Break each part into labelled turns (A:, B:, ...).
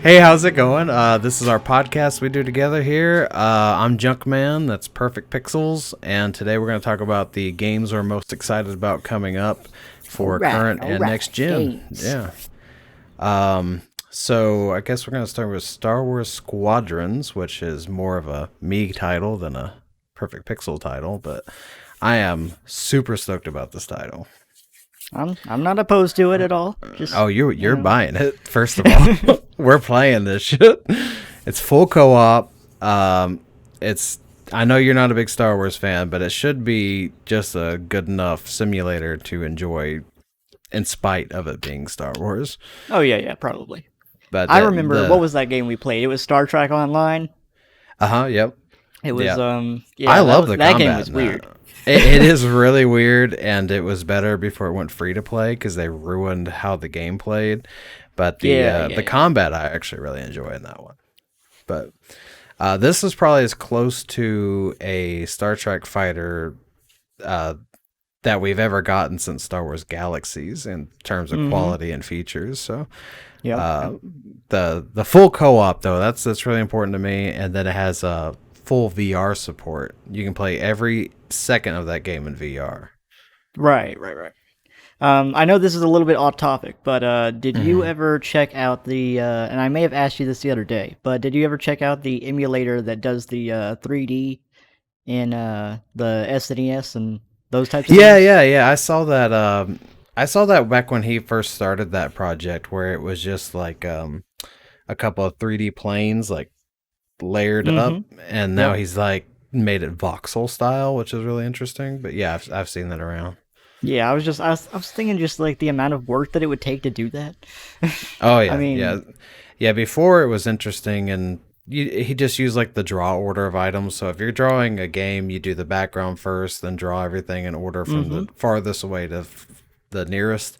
A: Hey, how's it going? This is our podcast we do together here. I'm Junkman, that's Perfect Pixels, and today we're going to talk about the games we're most excited about coming up for current and next gen.
B: Games.
A: Yeah. So I guess we're going to start with Star Wars Squadrons, which is more of a me title than a Perfect Pixel title, but I am super stoked about this title.
B: I'm not opposed to it at all. Just
A: Oh, you're buying it. First of all, we're playing this shit. It's full co-op. It's I know you're not a big Star Wars fan, but it should be just a good enough simulator to enjoy, in spite of it being Star Wars.
B: Oh yeah, probably.
A: But
B: I remember what was that game we played? It was Star Trek Online.
A: Yep.
B: It was
A: Yeah. I love the
B: that
A: combat
B: game was
A: in
B: weird.
A: that. It is really weird, and it was better before it went free to play because they ruined how the game played. But the combat I actually really enjoy in that one. But this is probably as close to a Star Trek fighter that we've ever gotten since Star Wars Galaxies in terms of quality and features. So the full co-op though, that's really important to me, and then it has full VR support. You can play every second of that game in VR.
B: Right. I know this is a little bit off topic, but did you ever check out the? And I may have asked you this the other day, but did you ever check out the emulator that does the 3D in the SNES and those types of things?
A: Yeah. I saw that back when he first started that project, where it was just like a couple of 3D planes like layered up, and now he's like made it voxel style, which is really interesting. But yeah, I've seen that around.
B: Yeah, I was thinking just like the amount of work that it would take to do that.
A: Oh yeah,
B: I mean,
A: yeah. Before it was interesting, and he just used like the draw order of items. So if you're drawing a game, you do the background first, then draw everything in order from the farthest away to the nearest.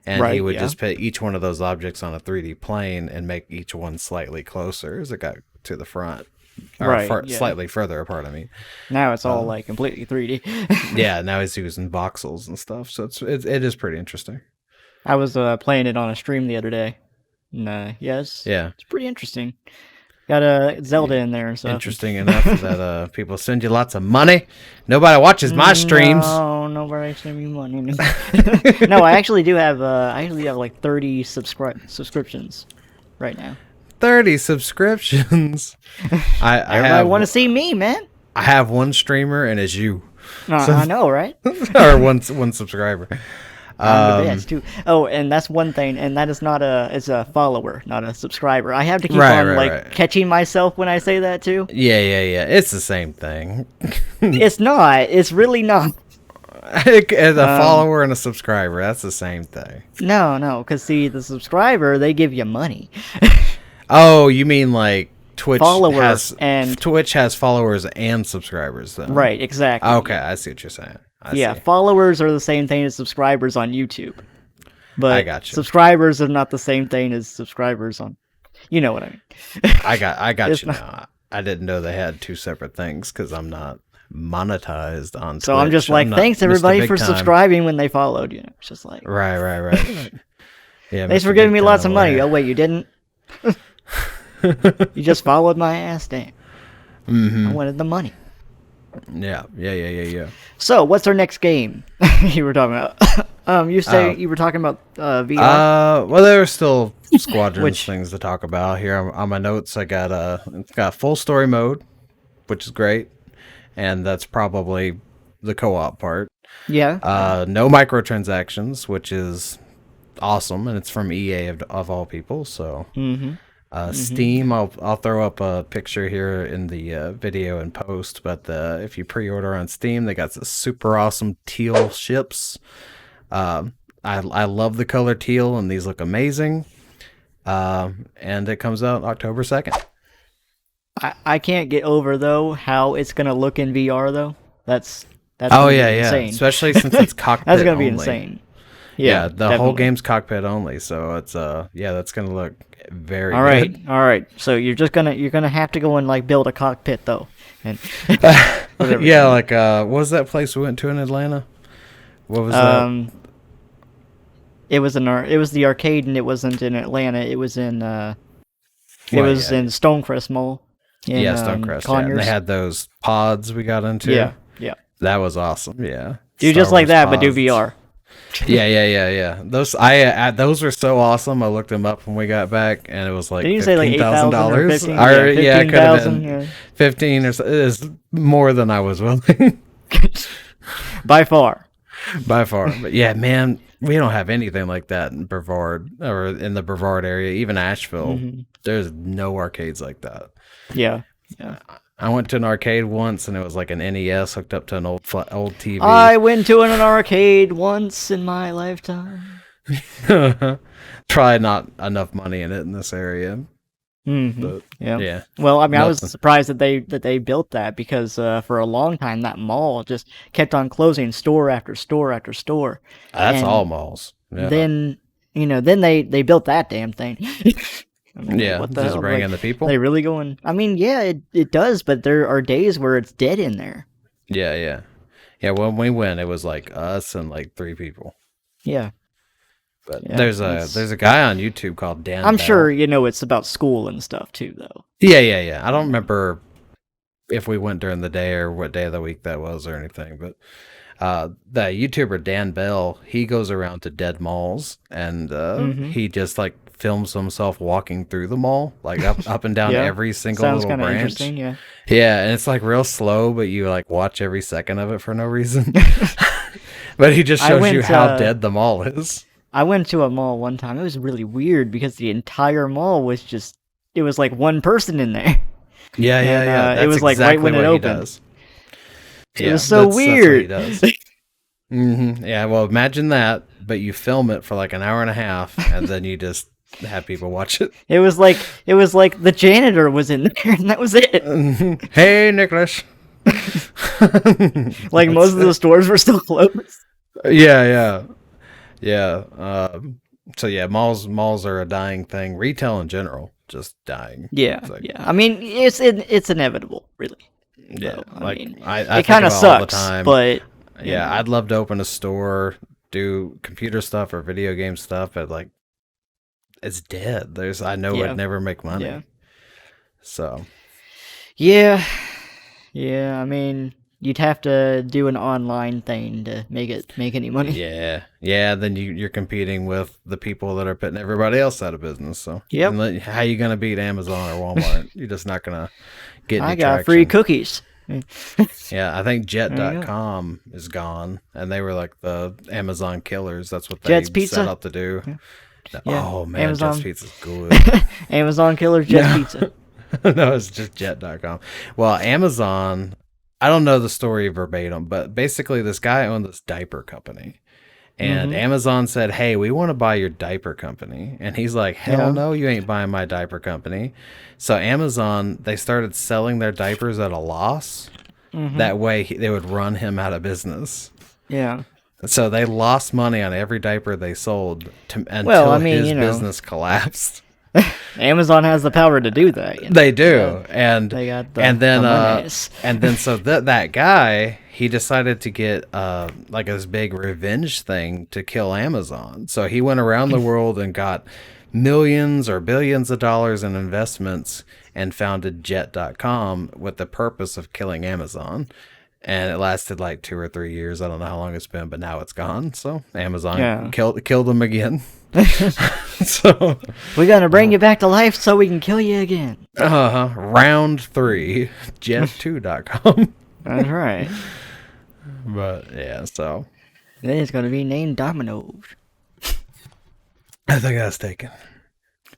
A: And he would just put each one of those objects on a 3D plane and make each one slightly closer as it got to the front. Or slightly further apart, I mean.
B: Now it's all like completely 3D.
A: Yeah, now he's using voxels and stuff, so it is pretty interesting.
B: I was playing it on a stream the other day. And, it's pretty interesting. Got a Zelda in there and stuff.
A: Interesting enough that people send you lots of money. Nobody watches my streams.
B: No, nobody send me money. No, I actually do have. I actually have like 30 subscriptions right now.
A: 30 subscriptions.
B: I want to see me, man.
A: I have one streamer, and it's you.
B: I know, right?
A: Or one subscriber.
B: I'm the best too. Oh, and that's one thing, and that is it's a follower, not a subscriber. I have to keep catching myself when I say that too.
A: Yeah. It's the same thing.
B: It's not. It's really not.
A: A follower and a subscriber, that's the same thing.
B: No, because see, the subscriber, they give you money.
A: Oh, you mean like Twitch
B: Twitch
A: has followers and subscribers, though.
B: Right, exactly.
A: Okay, I see what you're saying. I see.
B: Followers are the same thing as subscribers on YouTube. But
A: I got you.
B: Subscribers are not the same thing as subscribers on... You know what I mean.
A: I got you now. I didn't know they had two separate things because I'm not monetized on Twitch.
B: So I'm just like, thanks everybody for subscribing when they followed, you know. It's just like...
A: Right. Yeah.
B: Thanks for giving me lots of money. Oh, wait, you didn't? You just followed my ass, damn. I wanted the money.
A: Yeah.
B: So, what's our next game you were talking about? You say you were talking about VR?
A: Well, there are still Squadrons things to talk about here. On my notes, I it's got full story mode, which is great, and that's probably the co-op part.
B: Yeah.
A: No microtransactions, which is awesome, and it's from EA of all people. So, Steam, I'll throw up a picture here in the video and post. But if you pre-order on Steam, they got this super awesome teal ships. I love the color teal, and these look amazing. And it comes out October 2nd.
B: I can't get over though how it's gonna look in VR though. That's insane.
A: Especially since it's cockpit.
B: That's gonna be
A: only.
B: insane.
A: Yeah, the whole game's cockpit only, so it's that's gonna look very good.
B: All right. So you're gonna have to go and like build a cockpit though, and
A: yeah, like what was that place we went to in Atlanta? What was that?
B: It was the arcade, and it wasn't in Atlanta. It was in It
A: Well,
B: was
A: yeah,
B: in Stonecrest Mall in
A: yeah, Stonecrest. Yeah, and they
B: Conyers.
A: had those pods we got into.
B: Yeah, yeah.
A: That was awesome. Yeah,
B: Do
A: Star
B: just like
A: Wars
B: that, but do
A: pods.
B: VR.
A: Yeah. Those were so awesome. I looked them up when we got back, and it was like
B: Didn't you say like 8,000 or
A: $15,000.
B: 15? Yeah,
A: Yeah, it could have
B: 15,000.
A: been
B: Yeah.
A: 15 or so. It is more than I was willing
B: By far.
A: by far. But yeah, man, we don't have anything like that in Brevard or in the Brevard area, even Asheville. There's no arcades like that.
B: Yeah. Yeah.
A: I went to an arcade once, and it was like an NES hooked up to an old TV.
B: I went to an arcade once in my lifetime.
A: Try not enough money in it in this area. But, yeah.
B: Well, I mean, I was
A: Nothing.
B: surprised that they built that because for a long time that mall just kept on closing store after store after store.
A: That's
B: And
A: all malls. Yeah.
B: Then then they built that damn thing. I mean,
A: Yeah,
B: what the
A: just
B: hell?
A: bring
B: Like,
A: in the people.
B: they really going? I mean, yeah, it does, but there are days where it's dead in there.
A: Yeah. When we went, it was like us and like 3 people.
B: Yeah,
A: But
B: yeah.
A: there's a guy on YouTube called Dan.
B: I'm
A: Bell.
B: sure it's about school and stuff too, though.
A: Yeah. I don't remember if we went during the day or what day of the week that was or anything, but the YouTuber Dan Bell, he goes around to dead malls and he just like films himself walking through the mall, like up and down
B: Yeah.
A: every single
B: Sounds
A: little
B: kind of
A: branch.
B: interesting. Yeah.
A: Yeah, and it's like real slow, but you like watch every second of it for no reason. But he just shows you how dead the mall is.
B: I went to a mall one time. It was really weird because the entire mall was it was like one person in there.
A: Yeah.
B: It
A: That's
B: was like right when
A: exactly
B: it
A: what he
B: opened.
A: does.
B: It was so
A: That's what he
B: weird.
A: does. Yeah, well, imagine that, but you film it for like an hour and a half, and then you just have people watch it.
B: It was like the janitor was in there, and that was it.
A: Hey, Nicholas.
B: Like most of the stores were still closed.
A: Yeah. So yeah, malls are a dying thing. Retail in general, just dying.
B: Yeah,
A: It's like-
B: yeah. I mean, it's inevitable, really.
A: Yeah,
B: So, I
A: like
B: mean,
A: I
B: it
A: think
B: kind of
A: about it all the
B: sucks,
A: time.
B: but
A: Yeah, I'd love to open a store, do computer stuff or video game stuff, but like it's dead. I know
B: Yeah.
A: it'd never make money.
B: Yeah.
A: So
B: yeah. I mean, you'd have to do an online thing to make any money.
A: yeah, then you're competing with the people that are putting everybody else out of business. So
B: Yep.
A: and how you gonna beat Amazon or Walmart? You're just not gonna get any
B: I got
A: traction.
B: free cookies.
A: Yeah, I think
B: There you go.
A: Jet.com is gone, and they were like the Amazon killers. That's what they
B: Jet's Pizza?
A: set out to do.
B: Yeah,
A: Oh man,
B: Amazon.
A: Jet's Pizza's good.
B: Amazon killers, Jet Pizza.
A: No, it's just Jet.com. Well, Amazon, I don't know the story verbatim, but basically this guy owned this diaper company. And Amazon said, "Hey, we want to buy your diaper company." And he's like, "Hell no, you ain't buying my diaper company." So Amazon, they started selling their diapers at a loss. That way they would run him out of business.
B: Yeah.
A: So they lost money on every diaper they sold until his business collapsed.
B: Amazon has the power to do that.
A: They do, and
B: They got the monies.
A: and then so that guy, he decided to get like this big revenge thing to kill Amazon. So he went around the world and got millions or billions of dollars in investments and founded Jet.com with the purpose of killing Amazon. And it lasted like 2 or 3 years. I don't know how long it's been, but now it's gone. So Amazon killed him again. So
B: We're gonna bring you back to life so we can kill you again.
A: round 3, Jet2.com.
B: That's right.
A: But yeah, so
B: Then it's gonna be named Domino's.
A: I think that's taken.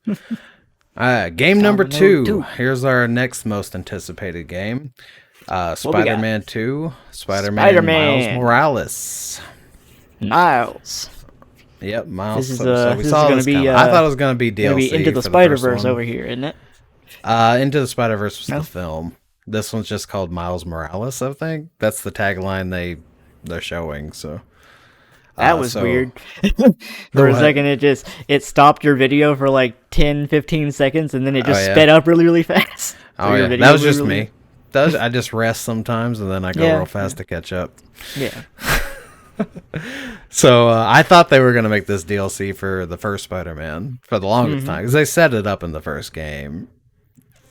A: Game number
B: Domino
A: 2.
B: 2.
A: Here's our next most anticipated game.
B: we got?
A: Spider-Man 2. Spider-Man
B: Spider-Man.
A: Miles Morales.
B: Miles.
A: Yep, Miles.
B: This is
A: so we
B: this is
A: saw
B: gonna
A: this
B: be
A: coming. I thought it was going to be DLC.
B: Gonna be Into the
A: for
B: Spider-Verse
A: first one.
B: over here, isn't it?
A: Into the Spider-Verse was
B: No?
A: the film. This one's just called Miles Morales, I think. That's the tagline they're showing, so...
B: That was
A: so-
B: weird. For a
A: what?
B: second, it stopped your video for like 10, 15 seconds, and then it just
A: yeah.
B: sped up really, really fast.
A: Oh,
B: So your
A: yeah.
B: video
A: That was
B: would
A: just
B: really-
A: me. I just rest sometimes, and then I go
B: Yeah,
A: real fast to catch up.
B: Yeah.
A: So I thought they were going to make this DLC for the first Spider-Man for the longest time, because they set it up in the first game.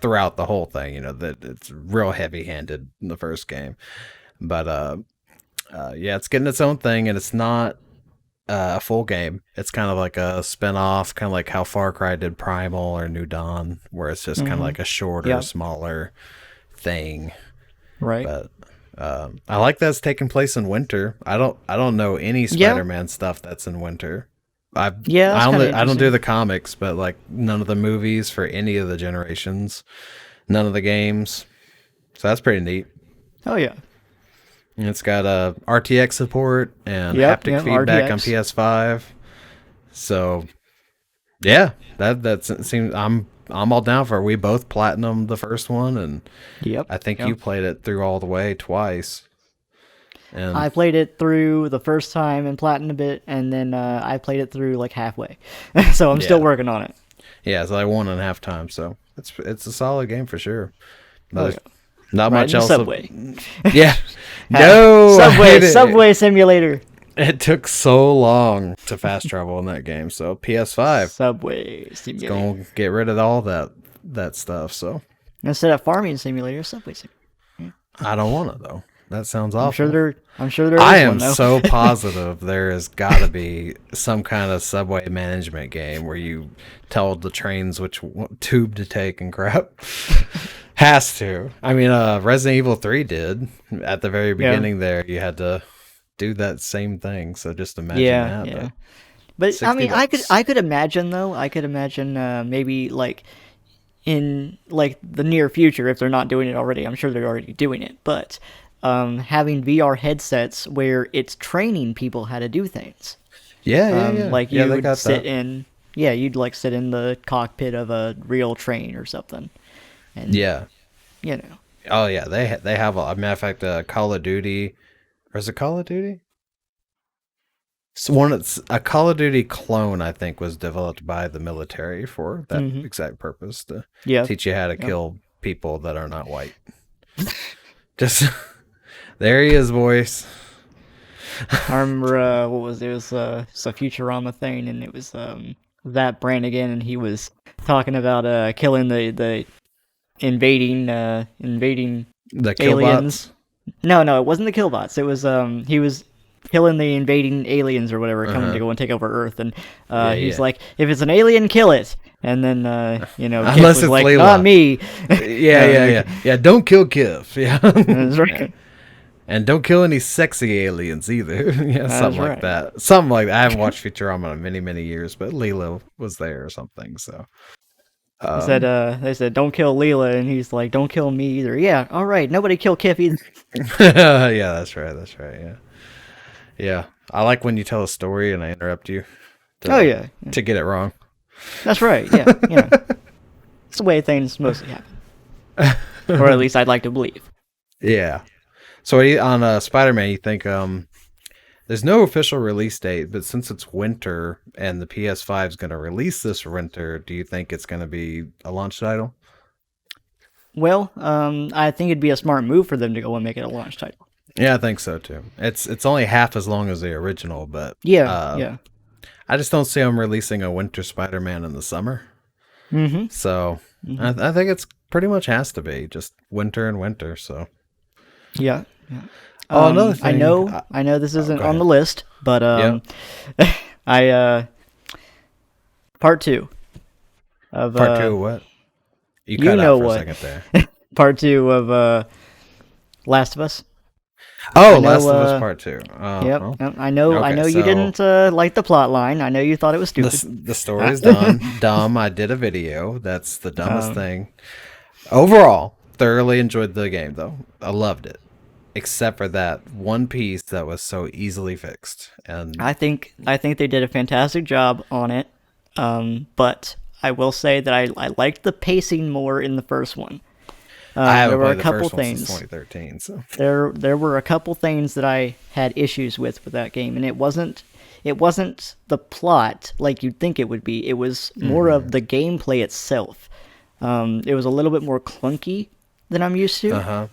A: throughout the whole thing. You know that it's real heavy-handed in the first game, but yeah, it's getting its own thing, and it's not a full game. It's kind of like a spin-off, kind of like how Far Cry did Primal or New Dawn, where it's just kind of like a shorter, smaller thing.
B: Right.
A: But I like that it's taking place in winter. I don't know any Spider-Man stuff that's in winter. I don't do the comics, but like none of the movies for any of the generations, none of the games. So that's pretty neat.
B: Oh yeah.
A: And it's got RTX support and haptic feedback on PS5. So yeah, that seems I'm all down for it. We both platinumed the first one, and I think you played it through all the way twice. And
B: I played it through the first time and platinumed it, and then I played it through like halfway. So I'm still working on it.
A: Yeah, it's like 1.5 times. So it's a solid game for sure. Not
B: Riding
A: much else.
B: Subway.
A: Yeah. No.
B: Subway Simulator.
A: It took so long to fast travel in that game. So PS5.
B: Subway Simulator.
A: It's going to get rid of all that stuff. So
B: instead of Farming Simulator, Subway Simulator.
A: I don't want it though. That sounds awful.
B: I'm sure there is
A: I am
B: one, though.
A: so positive there has got to be some kind of subway management game where you tell the trains which tube to take and crap. Has to. I mean, Resident Evil 3 did. At the very beginning there, you had to do that same thing. So just imagine that.
B: Yeah. But I mean, I could imagine though. I could imagine maybe like in like the near future, if they're not doing it already. I'm sure they're already doing it, but having VR headsets where it's training people how to do things.
A: Yeah.
B: Like you would sit in. Yeah, you'd like sit in the cockpit of a real train or something. And, you know.
A: Oh yeah, they have a matter of fact, Call of Duty, or is it Call of Duty? It's a Call of Duty clone, I think, was developed by the military for that exact purpose to teach you how to kill people that are not white. Just there he is, boys.
B: I remember what was it? It was a Futurama thing, and it was that Brannigan, and he was talking about killing the invading the aliens.
A: Killbots?
B: No, it wasn't the Killbots. It was he was killing the invading aliens or whatever coming to go and take over Earth, and he's like, if it's an alien, kill it. And then Kif
A: unless
B: was like,
A: Layla.
B: not me.
A: Yeah. Don't kill Kif. Yeah,
B: that's right.
A: And don't kill any sexy aliens either. Something like that. Something like that. I haven't watched Futurama in many, many years, but Leela was there or something. So
B: they said, don't kill Leela, and he's like, don't kill me either. Yeah, all right, nobody kill Kif either.
A: Yeah, that's right. Yeah. I like when you tell a story and I interrupt you. To get it wrong.
B: That's right. Yeah. It's the way things mostly happen, or at least I'd like to believe.
A: Yeah. So on Spider-Man, you think there's no official release date, but since it's winter and the PS5 is going to release this winter, do you think it's going to be a launch title?
B: Well, I think it'd be a smart move for them to go and make it a launch title.
A: Yeah, I think so too. It's only half as long as the original, but I just don't see them releasing a winter Spider-Man in the summer.
B: Mm-hmm.
A: So I think it's pretty much has to be just winter and winter. So
B: yeah.
A: Oh, another thing.
B: I know this isn't on the list, but part 2 of
A: what? You cut out for a second there.
B: Part 2 of Last of Us.
A: Oh, Last of Us Part 2.
B: Yep. I know you didn't like the plot line. I know you thought it was stupid.
A: The story's dumb. I did a video. That's the dumbest thing. Overall, thoroughly enjoyed the game, though. I loved it. Except for that one piece that was so easily fixed. And
B: I think they did a fantastic job on it. But I will say that I liked the pacing more in the first one. There were a couple things.
A: 2013, so.
B: There were a couple things that I had issues with that game, and it wasn't the plot like you'd think it would be. It was more of the gameplay itself. It was a little bit more clunky than I'm used to.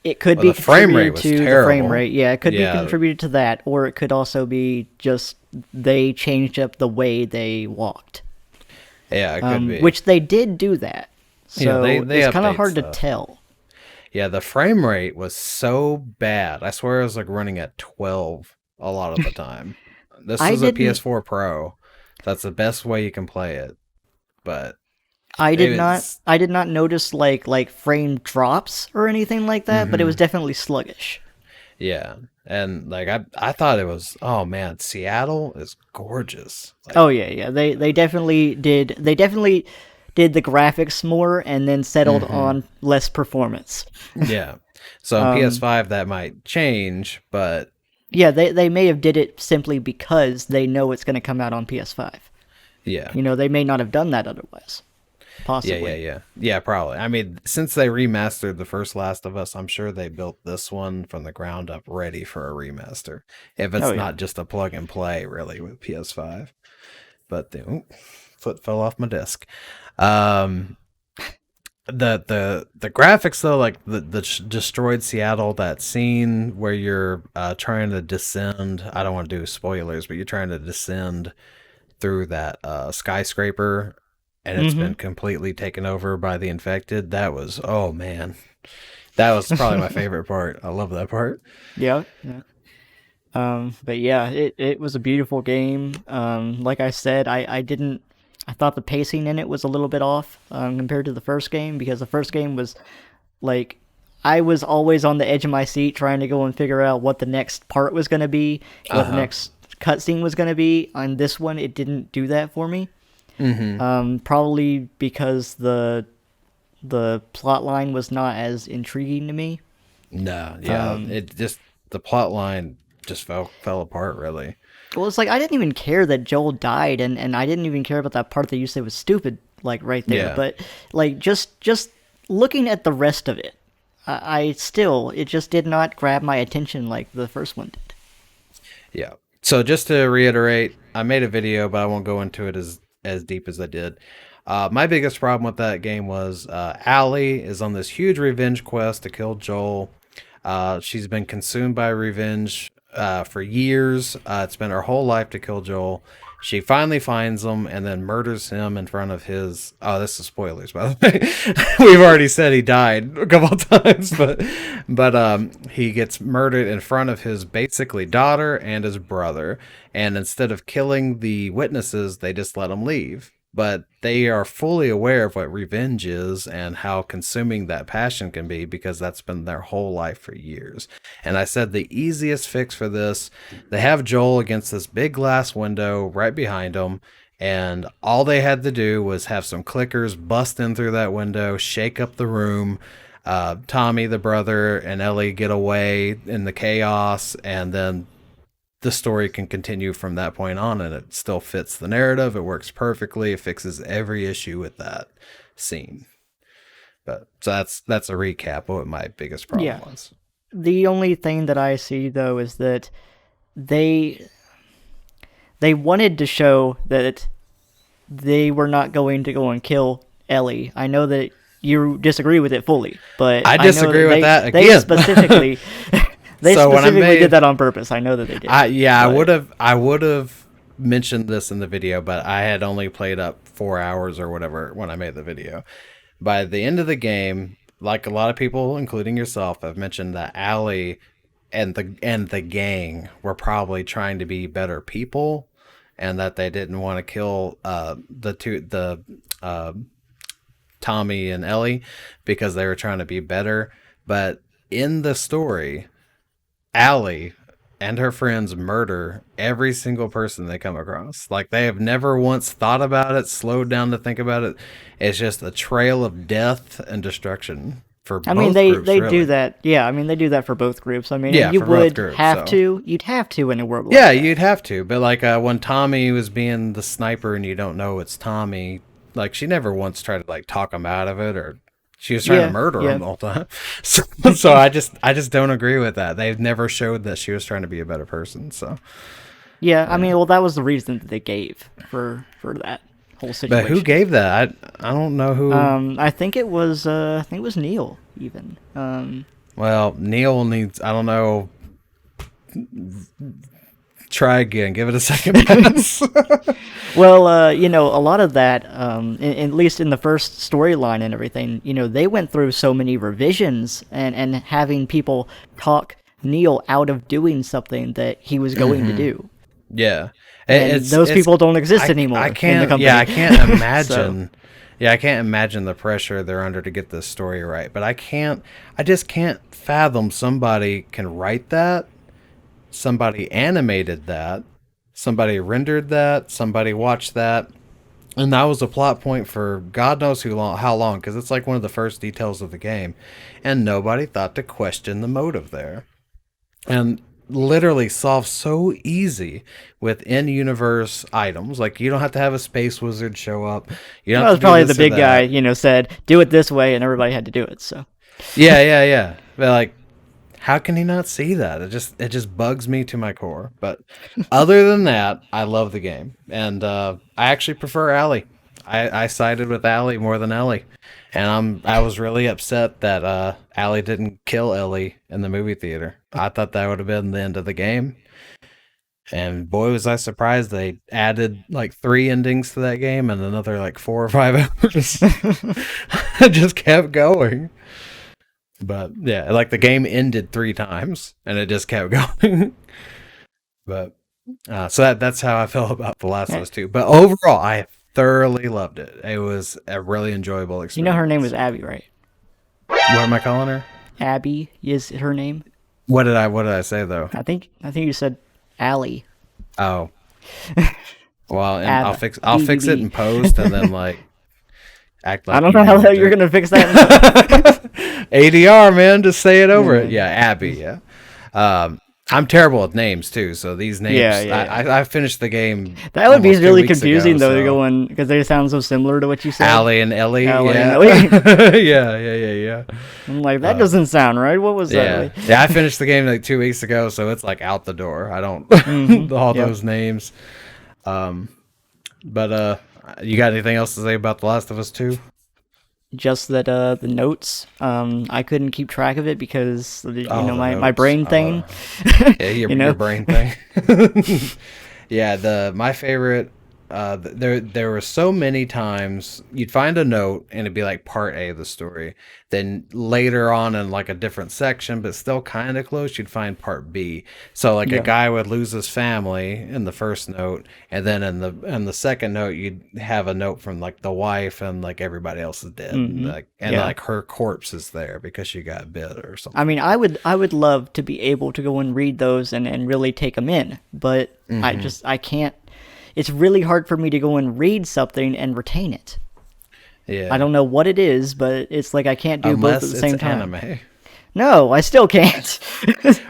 B: It could be contributed to the frame rate. Yeah, it could be contributed to that, or it could also be just they changed up the way they walked.
A: Yeah, it could be.
B: which they did do that.
A: Yeah,
B: So
A: they
B: it's kind of
A: update
B: hard to
A: stuff.
B: tell.
A: Yeah, the frame rate was so bad. I swear it was like running at 12 a lot of the time. This
B: I
A: is a
B: didn't
A: PS4 Pro. That's the best way you can play it. But
B: I did not
A: it's
B: I did not notice like frame drops or anything like that, but it was
A: hmm
B: definitely sluggish.
A: yeah. And like I thought it was, oh man, Seattle is gorgeous. Like
B: Oh yeah, yeah. They definitely did the graphics more and then settled
A: hmm
B: on less performance.
A: yeah. So on PS5 that might change, but
B: Yeah, they may have did it simply because they know it's going to come out on PS5.
A: yeah.
B: They may not have done that otherwise. Possibly.
A: Yeah, probably. I mean, since they remastered the first Last of Us, I'm sure they built this one from the ground up ready for a remaster. If
B: Oh
A: it's
B: yeah.
A: not just a plug and play, really, with PS5. But foot fell off my desk. Um, the graphics though, like the destroyed Seattle, that scene where you're trying to descend. I don't want to do spoilers, but you're trying to descend through that skyscraper and it's been
B: Mhm.
A: completely taken over by the infected. That was, oh man, that was probably my favorite part. I love that part.
B: Yeah. Yeah. But yeah, it was a beautiful game. Like I said, I thought the pacing in it was a little bit off compared to the first game because the first game was like I was always on the edge of my seat trying to go and figure out what the next part was going to be, what the
A: Uh-huh.
B: next cutscene was going to be. On this one, it didn't do that for me.
A: Mm-hmm.
B: Probably because the plot line was not as intriguing to me.
A: No, yeah,
B: Um,
A: it just, the plot line just fell apart really.
B: well, it's like I didn't even care that Joel died, and I didn't even care about that part that you said was stupid, like right there.
A: Yeah.
B: But like just looking at the rest of it, I still it just did not grab my attention like the first one did.
A: Yeah. So just to reiterate, I made a video, but I won't go into it as deep as I did. My biggest problem with that game was Allie is on this huge revenge quest to kill Joel. She's been consumed by revenge for years. It's been her whole life to kill Joel. She finally finds him and then murders him in front of his. Oh, this is spoilers, by the way. We've already said he died a couple of times, but he gets murdered in front of his basically daughter and his brother. And instead of killing the witnesses, they just let him leave. But they are fully aware of what revenge is and how consuming that passion can be because that's been their whole life for years. And I said the easiest fix for this, they have Joel against this big glass window right behind him, and all they had to do was have some clickers bust in through that window, shake up the room. Tommy, the brother, and Ellie get away in the chaos, and then the story can continue from that point on, and it still fits the narrative. It works perfectly. It fixes every issue with that scene. But so that's a recap of what my biggest problem
B: Yeah.
A: was.
B: The only thing that I see though is that they they wanted to show that they were not going to go and kill Ellie. I know that you disagree with it fully, but
A: I
B: I know
A: disagree with that
B: they
A: again.
B: specifically they
A: So when I
B: specifically
A: made,
B: did that on purpose. I know that they did.
A: I
B: But
A: would have mentioned this in the video, but I had only played up 4 hours or whatever when I made the video. By the end of the game, like a lot of people, including yourself, have mentioned that Allie and the gang were probably trying to be better people, and that they didn't want to kill the Tommy and Ellie because they were trying to be better. But in the story, Allie and her friends murder every single person they come across. Like they have never once thought about it, slowed down to think about it. It's just a trail of death and destruction for
B: I mean,
A: both groups,
B: they do
A: really.
B: that. Yeah, I mean, they do that for both groups. I mean, and
A: Yeah,
B: you
A: for both
B: would
A: groups.
B: have
A: So
B: to. You'd have to in a world like
A: yeah,
B: that.
A: you'd have to. But like when Tommy was being the sniper and you don't know it's Tommy, like she never once tried to like talk him out of it, or she was trying to
B: Yeah,
A: murder
B: yeah,
A: him the whole time. So I just don't agree with that. They've never showed that she was trying to be a better person. So
B: yeah. I
A: yeah.
B: mean, well, that was the reason that they gave for that whole
A: But who
B: situation.
A: gave that? I don't know who.
B: I think it was Neil even.
A: Well, Neil needs. I don't know. Try again. Give it a second pass.
B: Well, a lot of that, at least in the first storyline and everything, they went through so many revisions and having people talk Neil out of doing something that he was going to do.
A: Yeah.
B: And those people don't exist anymore
A: I
B: in the
A: can't.
B: company.
A: Yeah, I can't
B: So,
A: imagine. Yeah, I can't imagine the pressure they're under to get this story right. But I can't. I just can't fathom somebody can write that. Somebody animated that. Somebody rendered that. Somebody watched that. And that was a plot point for God knows how long, because it's like one of the first details of the game, and nobody thought to question the motive there. And literally solved so easy with in-universe items. Like, you don't have to have a space wizard show up. You don't
B: that
A: have
B: was
A: to do
B: probably the
A: this or
B: big guy,
A: that.
B: said, do it this way, and everybody had to do it, so.
A: Yeah. But like, how can he not see that? It just bugs me to my core. But other than that, I love the game, and I actually prefer Allie. I sided with Allie more than Ellie, and I was really upset that Allie didn't kill Ellie in the movie theater. I thought that would have been the end of the game, and boy was I surprised they added like 3 endings to that game and another like 4 or 5 hours. It just kept going. But yeah, like the game ended 3 times and it just kept going. But so that's how I felt about The Last of Us 2. But overall, I thoroughly loved it. It was a really enjoyable experience.
B: Her name was Abby, right?
A: What am I calling her?
B: Abby is her name.
A: What did I say though?
B: I think you said Allie.
A: Oh. Well, and I'll fix it in post and then like act like
B: I don't know how you're gonna fix that.
A: ADR, man, just say it over it. Yeah, Abby. Yeah. I'm terrible with names too, so these names. I finished the game.
B: That would be really confusing though, to go in because they sound so similar to what you said.
A: Allie and Ellie.
B: Allie
A: yeah.
B: and Ellie.
A: yeah.
B: I'm like, that doesn't sound right. What was that?
A: Yeah, I finished the game like 2 weeks ago, so it's like out the door. I don't all those names. But you got anything else to say about The Last of Us 2?
B: Just that the notes, I couldn't keep track of it because my
A: notes.
B: brain thing.
A: Yeah, your brain thing. Yeah, my favorite. There were so many times you'd find a note and it'd be like part A of the story. Then later on in like a different section, but still kind of close, you'd find part B. So like a guy would lose his family in the first note, and then in the second note you'd have a note from like the wife and like everybody else is dead, like her corpse is there because she got bit or something.
B: I mean, I would love to be able to go and read those and really take them in, but I can't. It's really hard for me to go and read something and retain it.
A: Yeah.
B: I don't know what it is, but it's like I can't do both at the same time.
A: Anime.
B: No, I still can't.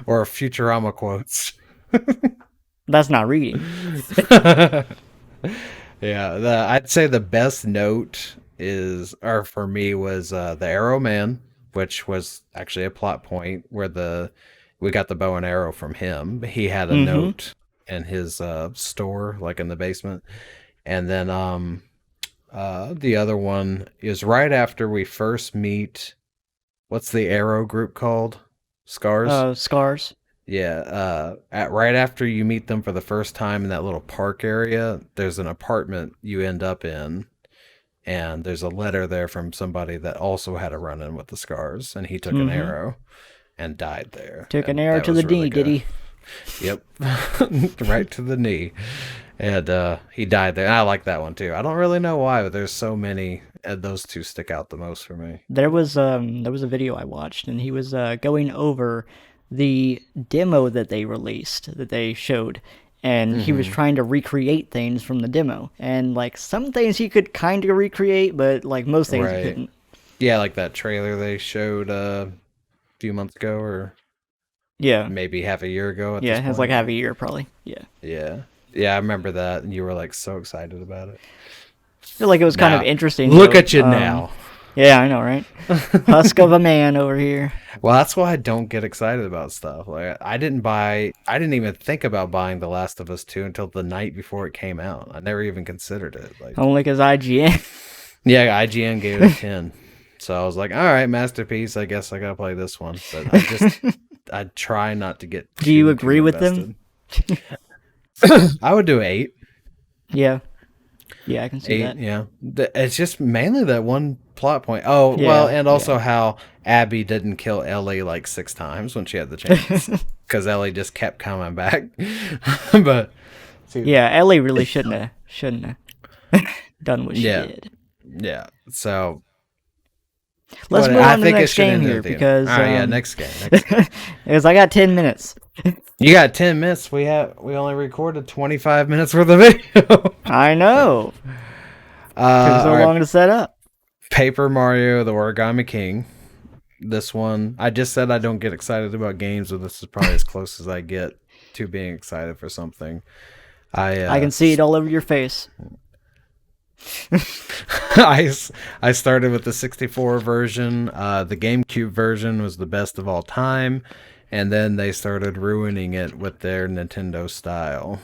A: Or Futurama quotes.
B: That's not reading.
A: Yeah, I'd say the best note for me was the Arrow Man, which was actually a plot point where we got the bow and arrow from him. He had a note in his store, like in the basement, and then the other one is right after we first meet. What's the Arrow group called? Scars.
B: Scars.
A: Yeah. Right after you meet them for the first time in that little park area, there's an apartment you end up in, and there's a letter there from somebody that also had a run-in with the Scars, and he took an arrow and died there.
B: Took an arrow to the knee, did he?
A: Yep. Right to the knee. And he died there. And I like that one too. I don't really know why, but there's so many. Those two stick out the most for me.
B: There was a video I watched, and he was going over the demo that they released, that they showed, and he was trying to recreate things from the demo. And like some things he could kind of recreate, but like most things he couldn't.
A: Yeah, like that trailer they showed a few months ago, or maybe half a year ago.
B: It was like half a year probably.
A: Yeah, I remember that, and you were like so excited about it.
B: I feel like it was kind of interesting.
A: Look at you now.
B: Yeah, I know, right? Husk of a man over here.
A: Well, that's why I don't get excited about stuff. Like I didn't even think about buying The Last of Us 2 until the night before it came out. I never even considered it. Like
B: only because IGN.
A: Yeah, IGN gave it a 10. So I was like, all right, masterpiece. I guess I gotta play this one. But I try not to get.
B: Do you agree with them?
A: I would do 8.
B: Yeah. Yeah, I can see
A: 8,
B: that.
A: yeah. It's just mainly that one plot point. Oh, well,
B: Yeah,
A: and
B: yeah.
A: also how Abby didn't kill Ellie like 6 times when she had the chance. Because Ellie just kept coming back. But, excuse me.
B: Yeah, Ellie really shouldn't have done what she
A: Yeah,
B: did.
A: yeah. So,
B: Let's
A: what
B: move
A: I
B: on to the
A: think it
B: next
A: should
B: game
A: end
B: here
A: at the end. All
B: because
A: right, yeah, next game, next game.
B: because I got 10 minutes.
A: You got 10 minutes. We only recorded 25 minutes worth of video.
B: I know. Took so
A: All right,
B: long to set up.
A: Paper Mario: The Origami King. This one, I just said I don't get excited about games, but this is probably as close as I get to being excited for something. I
B: I can see it all over your face.
A: I, I started with the 64 version. The GameCube version was the best of all time, and then they started ruining it with their Nintendo style,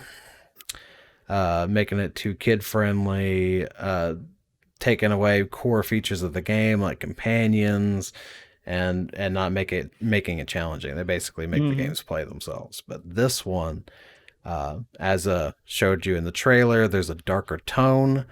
A: making it too kid friendly, taking away core features of the game like companions, and not making it challenging. They basically make the games play themselves. But this one, as showed you in the trailer, there's a darker tone.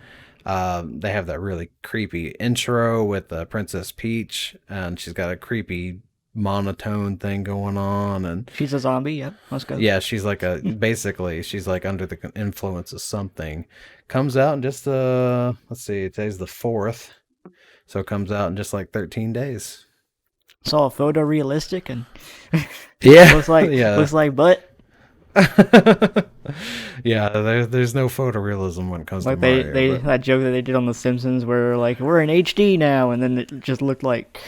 A: They have that really creepy intro with Princess Peach, and she's got a creepy monotone thing going on, and
B: She's a zombie. Yep, let's go.
A: yeah, she's like basically she's like under the influence of something. Comes out in just let's see, today's the 4th, so it comes out in just like 13 days.
B: It's all photorealistic and
A: Yeah,
B: looks like
A: yeah.
B: looks like butt.
A: Yeah, there's no photorealism when it comes to
B: Like they
A: Mario,
B: they
A: but
B: that joke that they did on The Simpsons where like we're in HD now, and then it just looked like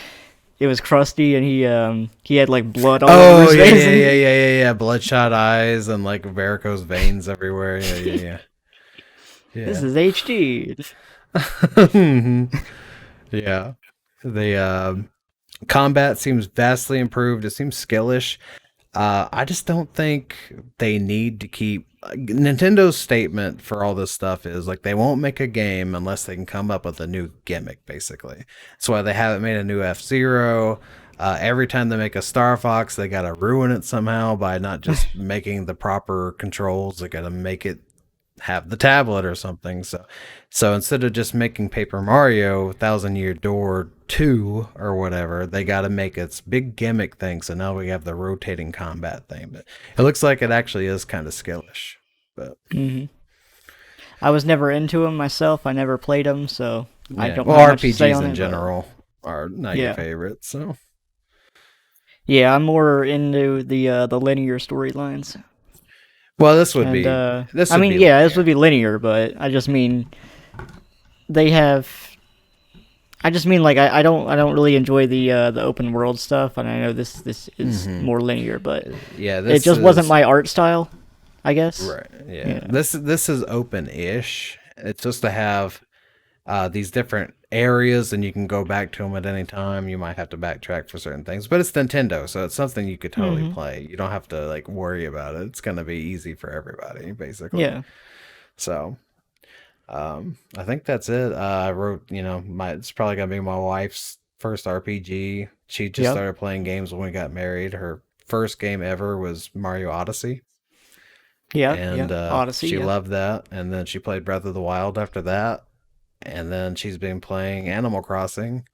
B: it was Krusty and he had like blood all over
A: oh
B: his
A: yeah,
B: face.
A: yeah, bloodshot eyes and like varicose veins everywhere. Yeah.
B: This
A: Yeah.
B: is HD.
A: Yeah. The combat seems vastly improved. It seems skillish. I just don't think they need to keep. Nintendo's statement for all this stuff is like they won't make a game unless they can come up with a new gimmick, basically. That's why they haven't made a new F-Zero. Every time they make a Star Fox, they gotta ruin it somehow by not just making the proper controls. They gotta make it have the tablet or something. So instead of just making Paper Mario Thousand Year Door 2 or whatever, they got to make its big gimmick thing. So now we have the rotating combat thing. But it looks like it actually is kind of skillish. But
B: I was never into them myself. I never played them, so I
A: yeah,
B: don't
A: well,
B: have much to say
A: RPGs
B: on
A: in
B: it.
A: general are not your
B: Yeah,
A: favorite. So
B: yeah, I'm more into the linear storylines.
A: well, this would
B: And
A: be this
B: I
A: would
B: mean,
A: be
B: yeah, this
A: linear.
B: would be linear, but I just mean they have. I just mean like I don't really enjoy the open world stuff, and I know this is more linear, but
A: Yeah,
B: it
A: this
B: just wasn't
A: is
B: my art style, I guess.
A: right. Yeah,
B: Yeah.
A: this is open-ish. It's just to have these different areas, and you can go back to them at any time. You might have to backtrack for certain things, but it's Nintendo, so it's something you could totally play. You don't have to like worry about it. It's gonna be easy for everybody, basically.
B: Yeah.
A: So, I think that's it. I wrote, it's probably gonna be my wife's first RPG. She just
B: Yep.
A: started playing games when we got married. Her first game ever was Mario Odyssey,
B: Yep.
A: and
B: Yep. Odyssey.
A: she
B: Yep.
A: loved that. And then she played Breath of the Wild after that, and then she's been playing Animal Crossing.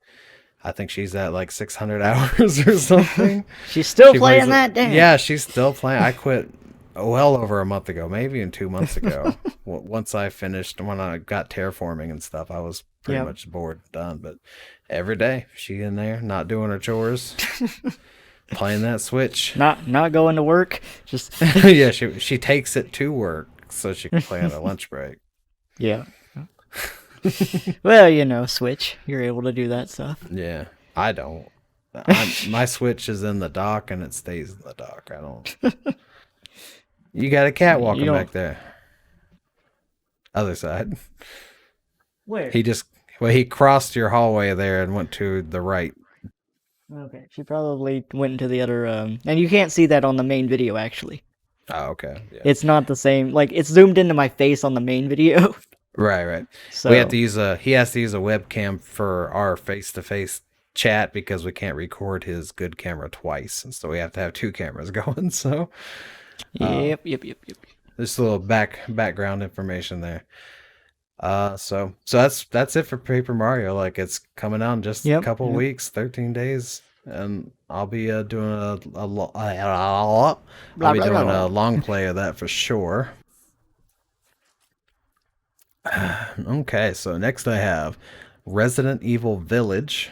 A: I think she's at like 600 hours or something.
B: She's still
A: She plays
B: playing
A: it.
B: that. Damn.
A: Yeah, she's still playing. I quit well over a month ago, maybe even 2 months ago. Once I finished, when I got terraforming and stuff, I was pretty
B: Yep.
A: much bored, done. But every day, she in there, not doing her chores, playing that Switch.
B: Not going to work. Just
A: Yeah, she takes it to work so she can play on her lunch break.
B: yeah. Well, Switch. You're able to do that stuff.
A: Yeah, I don't. My Switch is in the dock and it stays in the dock. I don't. You got a cat
B: You
A: walking
B: don't.
A: back there. Other side.
B: Where?
A: He crossed your hallway there and went to the right.
B: Okay. She probably went into the other. And you can't see that on the main video. Actually,
A: Oh, okay. Yeah.
B: it's not the same. Like it's zoomed into my face on the main video.
A: Right.
B: So
A: We have to use he has to use a webcam for our face-to-face chat because we can't record his good camera twice. And so we have to have two cameras going. So
B: Yep.
A: Just a little background information there. So that's it for Paper Mario. Like it's coming out in just a
B: Yep.
A: couple
B: Yep.
A: weeks, 13 days, and I'll be doing I'll
B: Blah
A: be
B: blah blah
A: doing
B: blah.
A: a long play of that for sure. Okay, so next I have Resident Evil Village.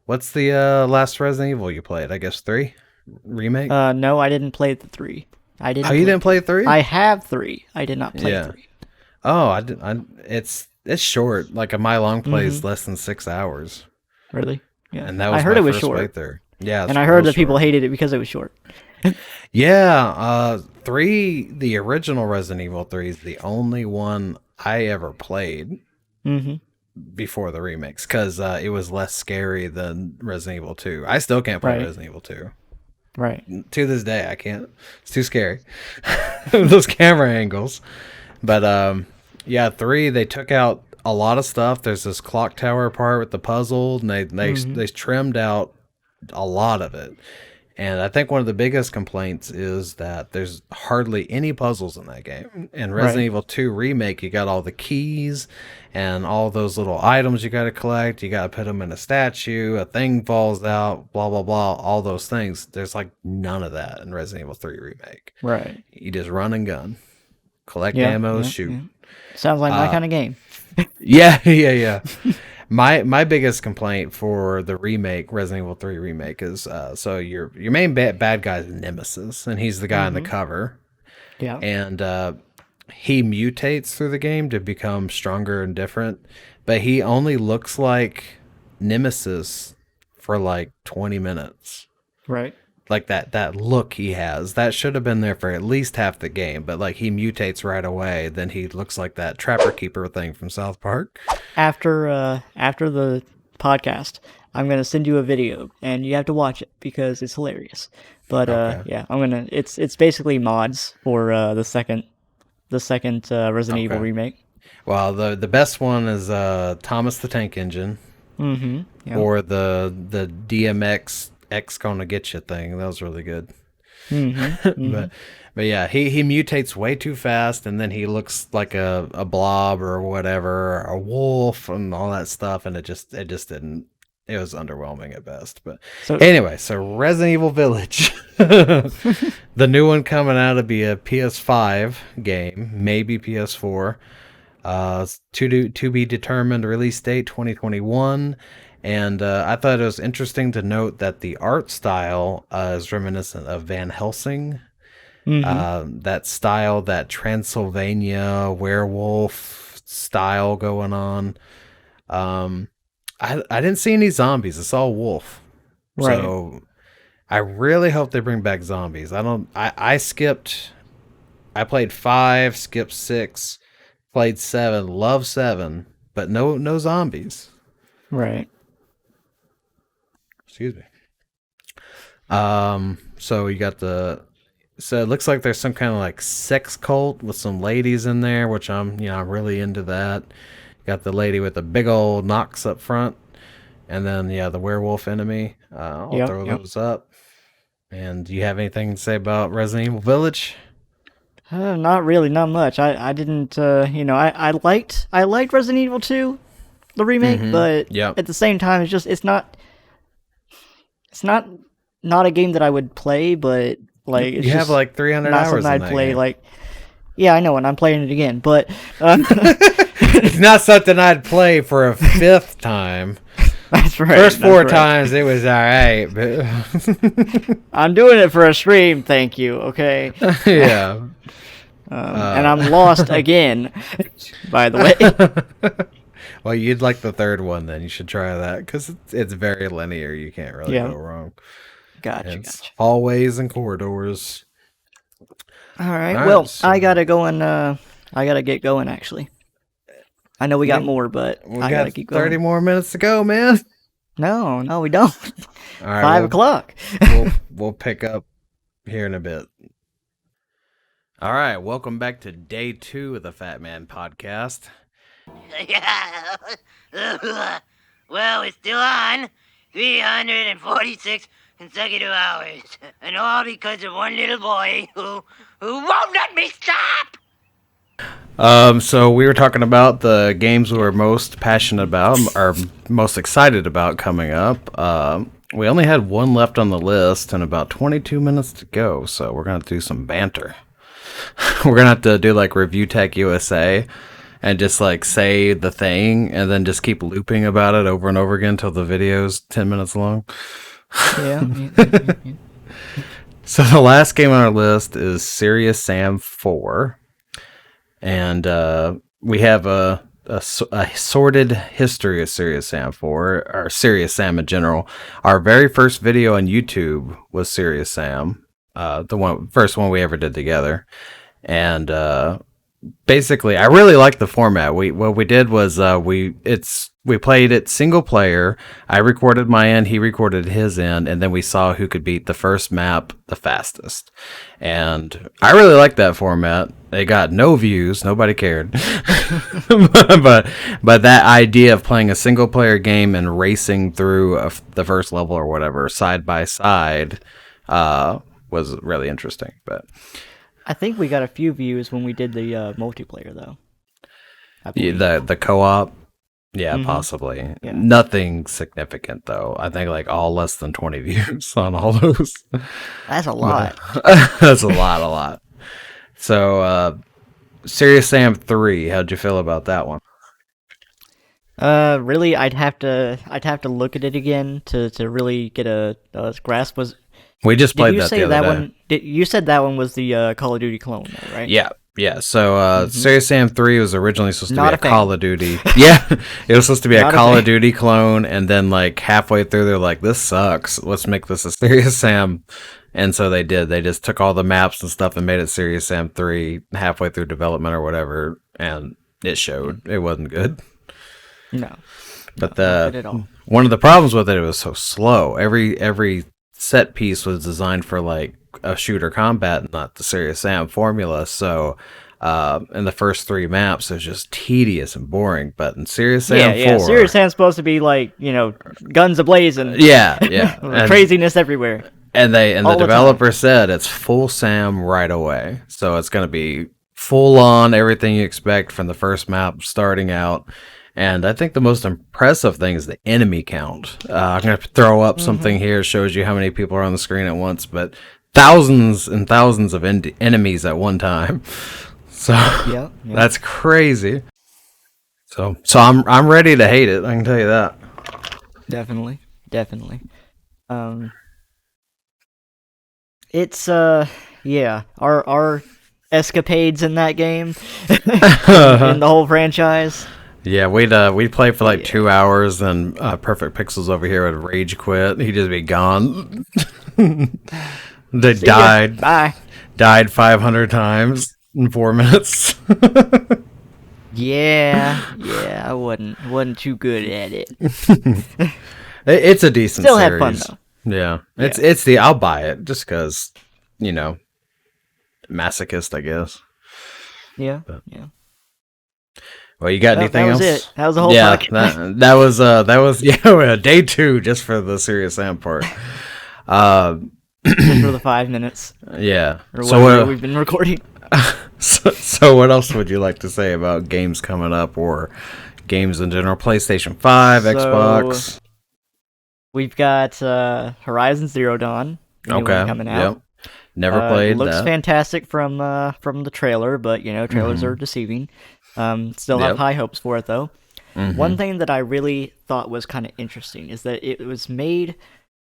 A: What's the last Resident Evil you played? I guess 3 remake.
B: No, I didn't play the 3. I
A: Oh,
B: didn't
A: you
B: play
A: didn't play
B: 3.
A: 3?
B: I have 3. I did not play
A: Yeah.
B: 3.
A: Oh, I did. It's short. Like my long play
B: Mm-hmm.
A: is less than 6 hours,
B: Really? Yeah.
A: and that
B: I
A: was
B: heard
A: my
B: it was
A: first
B: short,
A: playthrough. Yeah,
B: and
A: it's
B: I heard
A: real
B: that people
A: short.
B: hated it because it was short.
A: 3, the original Resident Evil 3 is the only one I ever played
B: Mm-hmm.
A: before the remakes because it was less scary than Resident Evil 2. I still can't play
B: Right.
A: Resident Evil 2.
B: Right.
A: To this day, I can't. It's too scary. Those camera angles. But yeah, 3 they took out a lot of stuff. There's this clock tower part with the puzzle, and
B: Mm-hmm.
A: they trimmed out a lot of it. And I think one of the biggest complaints is that there's hardly any puzzles in that game. In Resident
B: Right.
A: Evil 2 Remake, you got all the keys and all those little items you got to collect. You got to put them in a statue. A thing falls out, blah, blah, blah. All those things. There's like none of that in Resident Evil 3 Remake.
B: Right.
A: You just run and gun, collect
B: Yeah.
A: ammo,
B: Yeah.
A: shoot.
B: Yeah. Sounds like my
A: Uh,
B: kind of game.
A: yeah, yeah, yeah. My biggest complaint for the remake, Resident Evil 3 remake, is so your main bad guy is Nemesis, and he's the guy on the
B: Mm-hmm.
A: cover,
B: Yeah.
A: and he mutates through the game to become stronger and different, but he only looks like Nemesis for like 20 minutes.
B: Right.
A: Like that look he has, that should have been there for at least half the game, but like he mutates right away, then he looks like that Trapper Keeper thing from South Park.
B: After the podcast, I'm gonna send you a video, and you have to watch it because it's hilarious. But
A: Okay.
B: yeah, I'm gonna. It's basically mods for the second Resident Evil
A: Okay.
B: remake.
A: Well, the best one is Thomas the Tank Engine,
B: Mm-hmm. Yeah.
A: or the DMX X gonna get you thing. That was really good.
B: Mm-hmm. Mm-hmm.
A: But yeah, he mutates way too fast, and then he looks like a blob or whatever, a wolf and all that stuff, and it just didn't. It was underwhelming at best. But
B: So
A: anyway, so Resident Evil Village, the new one coming out to be a PS5 game, maybe PS4. To be determined release date 2021. And I thought it was interesting to note that the art style is reminiscent of Van Helsing.
B: mm-hmm.
A: That style, that Transylvania werewolf style going on. I didn't see any zombies. It's all wolf.
B: Right.
A: So I really hope they bring back zombies. I skipped. I played 5, skipped 6, played 7, love 7, but no zombies.
B: Right.
A: Excuse me. So you got so it looks like there's some kind of like sex cult with some ladies in there, which I'm really into that. Got the lady with the big old knocks up front, and then the werewolf enemy. I'll
B: Yep.
A: throw
B: Yep.
A: those up. And do you have anything to say about Resident Evil Village?
B: Not really, not much. I didn't. I liked Resident Evil 2, the remake, but
A: Yep.
B: at the same time, it's not a game that I would play, but like it's
A: You have
B: just
A: like 300
B: not
A: hours
B: something
A: in
B: I'd
A: that
B: play.
A: game.
B: Like, yeah, I know, and I'm playing it again, but
A: It's not something I'd play for a 5th time.
B: that's right.
A: First 4
B: that's right.
A: times it was all right, but
B: I'm doing it for a stream, thank you. Okay,
A: yeah.
B: and I'm lost again. By the way,
A: Well, you'd like the 3rd one, then you should try that because it's very linear. You can't really
B: Yeah.
A: go wrong.
B: gotcha.
A: It's hallways and corridors.
B: All right.
A: All right,
B: Well,
A: so-
B: I gotta go and I gotta get going. Actually, I know we got more, but
A: We
B: I gotta
A: got
B: keep going.
A: 30 more minutes to go, man.
B: No, we don't.
A: All right,
B: 5 o'clock.
A: we'll pick up here in a bit. All right, welcome back to day 2 of the Fat Man podcast.
C: Well, it's still on. 346 consecutive hours. And all because of one little boy who won't let me stop!
A: So we were talking about the games we were most passionate about, or most excited about coming up. We only had one left on the list and about 22 minutes to go, so we're going to do some banter. We're going to have to do like Review Tech USA and just like say the thing and then just keep looping about it over and over again until the video's 10 minutes long.
B: Yeah.
A: So the last game on our list is Serious Sam 4. And we have a sordid history of Serious Sam 4, or Serious Sam in general. Our very first video on YouTube was Serious Sam, the first one we ever did together. And basically, I really liked the format. What we did was we played it single player. I recorded my end, he recorded his end, and then we saw who could beat the first map the fastest. And I really liked that format. They got no views, nobody cared. but that idea of playing a single player game and racing through the first level or whatever side by side was really interesting. But
B: I think we got a few views when we did the multiplayer, though.
A: The co-op, yeah, possibly. Yeah. Nothing significant though. I think like all less than 20 views on all those.
B: That's a lot.
A: That's a lot. So, Serious Sam 3, how'd you feel about that one?
B: Really, I'd have to look at it again to really get a grasp.
A: We just played that the other day.
B: You said that one was the Call of Duty clone, though, right?
A: Yeah. So, Serious Sam 3 was originally supposed to be a Call of Duty. Yeah, it was supposed to be a Call of Duty clone, and then like halfway through, they're like, "This sucks. Let's make this a Serious Sam." And so they did. They just took all the maps and stuff and made it Serious Sam 3 halfway through development or whatever, and it showed. It wasn't good.
B: No.
A: But not good at all. One of the problems with it was so slow. Every set piece was designed for like a shooter combat, not the Serious Sam formula. So in the first 3 maps, it was just tedious and boring. But in Serious Sam 4...
B: Serious Sam's supposed to be like, guns ablazing.
A: Yeah.
B: Craziness everywhere.
A: And the developer said it's full Sam right away. So it's going to be full on everything you expect from the first map starting out. And I think the most impressive thing is the enemy count. I'm going to throw up something here. It shows you how many people are on the screen at once, but thousands and thousands of enemies at one time. So that's crazy. So I'm ready to hate it. I can tell you that.
B: Definitely. It's our escapades in that game in the whole franchise.
A: Yeah, we'd play for like 2 hours, and Perfect Pixels over here would rage quit. He'd just be gone. They died.
B: Bye.
A: Died 500 times in 4 minutes.
B: Yeah, I wasn't too good at it.
A: It's a decent
B: Still
A: series.
B: had fun though.
A: Yeah. I'll buy it just because, masochist, I guess.
B: Yeah.
A: Well, you got anything else?
B: That was it. That was the whole podcast.
A: That was day 2 just for the Serious Sam part.
B: Just for the 5 minutes.
A: Yeah.
B: Or whatever we've been recording.
A: So what else would you like to say about games coming up or games in general? PlayStation 5, Xbox.
B: We've got Horizon Zero Dawn. Coming out.
A: Yep. Never played.
B: Looks fantastic from the trailer, but trailers are deceiving. Still have high hopes for it though. One thing that I really thought was kind of interesting is that it was made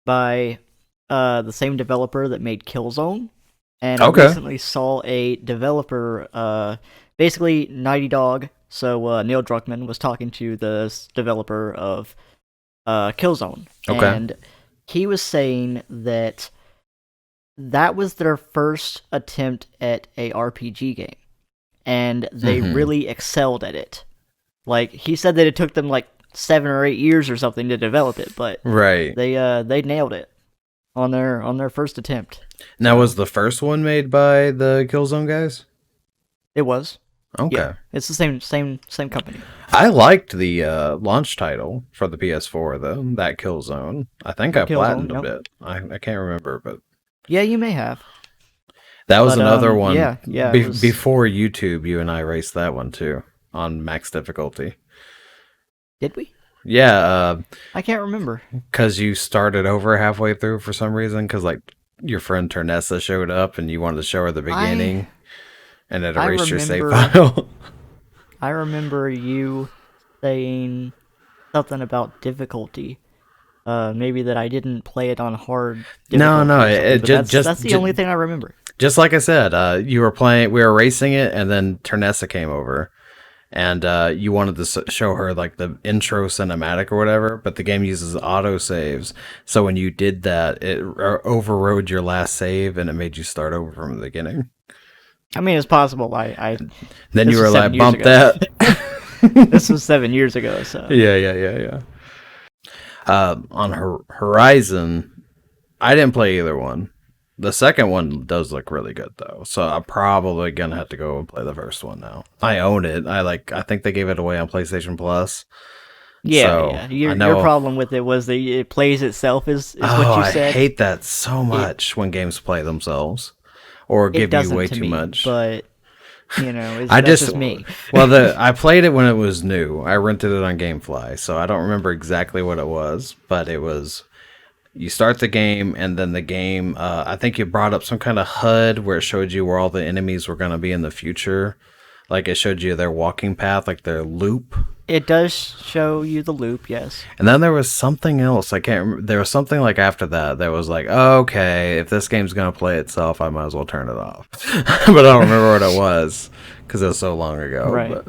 B: by the same developer that made Killzone, and I recently saw a developer, basically Naughty Dog. So Neil Druckmann was talking to the developer of Killzone, and he was saying that was their first attempt at a RPG game, and they really excelled at it. Like, he said that it took them like 7 or 8 years or something to develop it, but they nailed it on their first attempt.
A: Now, was the first one made by the Killzone guys?
B: It was.
A: Okay.
B: Yeah, it's the same company.
A: I liked the launch title for the PS4 though. That Killzone. I think I
B: Killzone.
A: platinumed
B: Nope.
A: it. I can't remember, but
B: Yeah, you may have.
A: that was
B: But
A: another one.
B: yeah, it was.
A: Before YouTube, you and I raced that one too on max difficulty.
B: Did we?
A: Yeah,
B: I can't remember.
A: because you started over halfway through for some reason. Because like your friend Ternessa showed up and you wanted to show her the beginning, and it
B: I
A: erased your save
B: remember.
A: file.
B: I remember you saying something about difficulty. Maybe that I didn't play it on hard
A: No,
B: difficulty
A: no,
B: or something,
A: it
B: but
A: just
B: that's the only thing I remember.
A: just like I said. You were playing. We were racing it, and then Ternessa came over. And you wanted to show her like the intro cinematic or whatever, but the game uses auto saves. So when you did that, it overrode your last save and it made you start over from the beginning.
B: I mean, it's possible.
A: Then
B: This
A: you were
B: was
A: like,
B: 7 years
A: bump
B: ago.
A: that.
B: This was 7 years ago, so
A: Yeah. On Horizon, I didn't play either one. The second one does look really good though, so I'm probably gonna have to go and play the first one now. I own it. I think they gave it away on PlayStation Plus.
B: yeah,
A: So,
B: yeah.
A: I
B: Your
A: know.
B: problem with it was that it plays itself, is
A: Oh,
B: what you
A: I
B: said.
A: hate that so much when games play themselves or
B: It
A: give you
B: doesn't
A: way
B: to
A: too
B: me,
A: much.
B: but
A: I
B: that's
A: just
B: just me.
A: I played it when it was new. I rented it on GameFly, so I don't remember exactly what it was, but it was you start the game and then the game I think you brought up some kind of HUD where it showed you where all the enemies were going to be in the future. Like it showed you their walking path, like their loop.
B: It does show you the loop, yes.
A: And then there was something else. I can't remember. There was something like after that was like, oh, okay, if this game's going to play itself, I might as well turn it off. But I don't remember what it was because it was so long ago.
B: Right.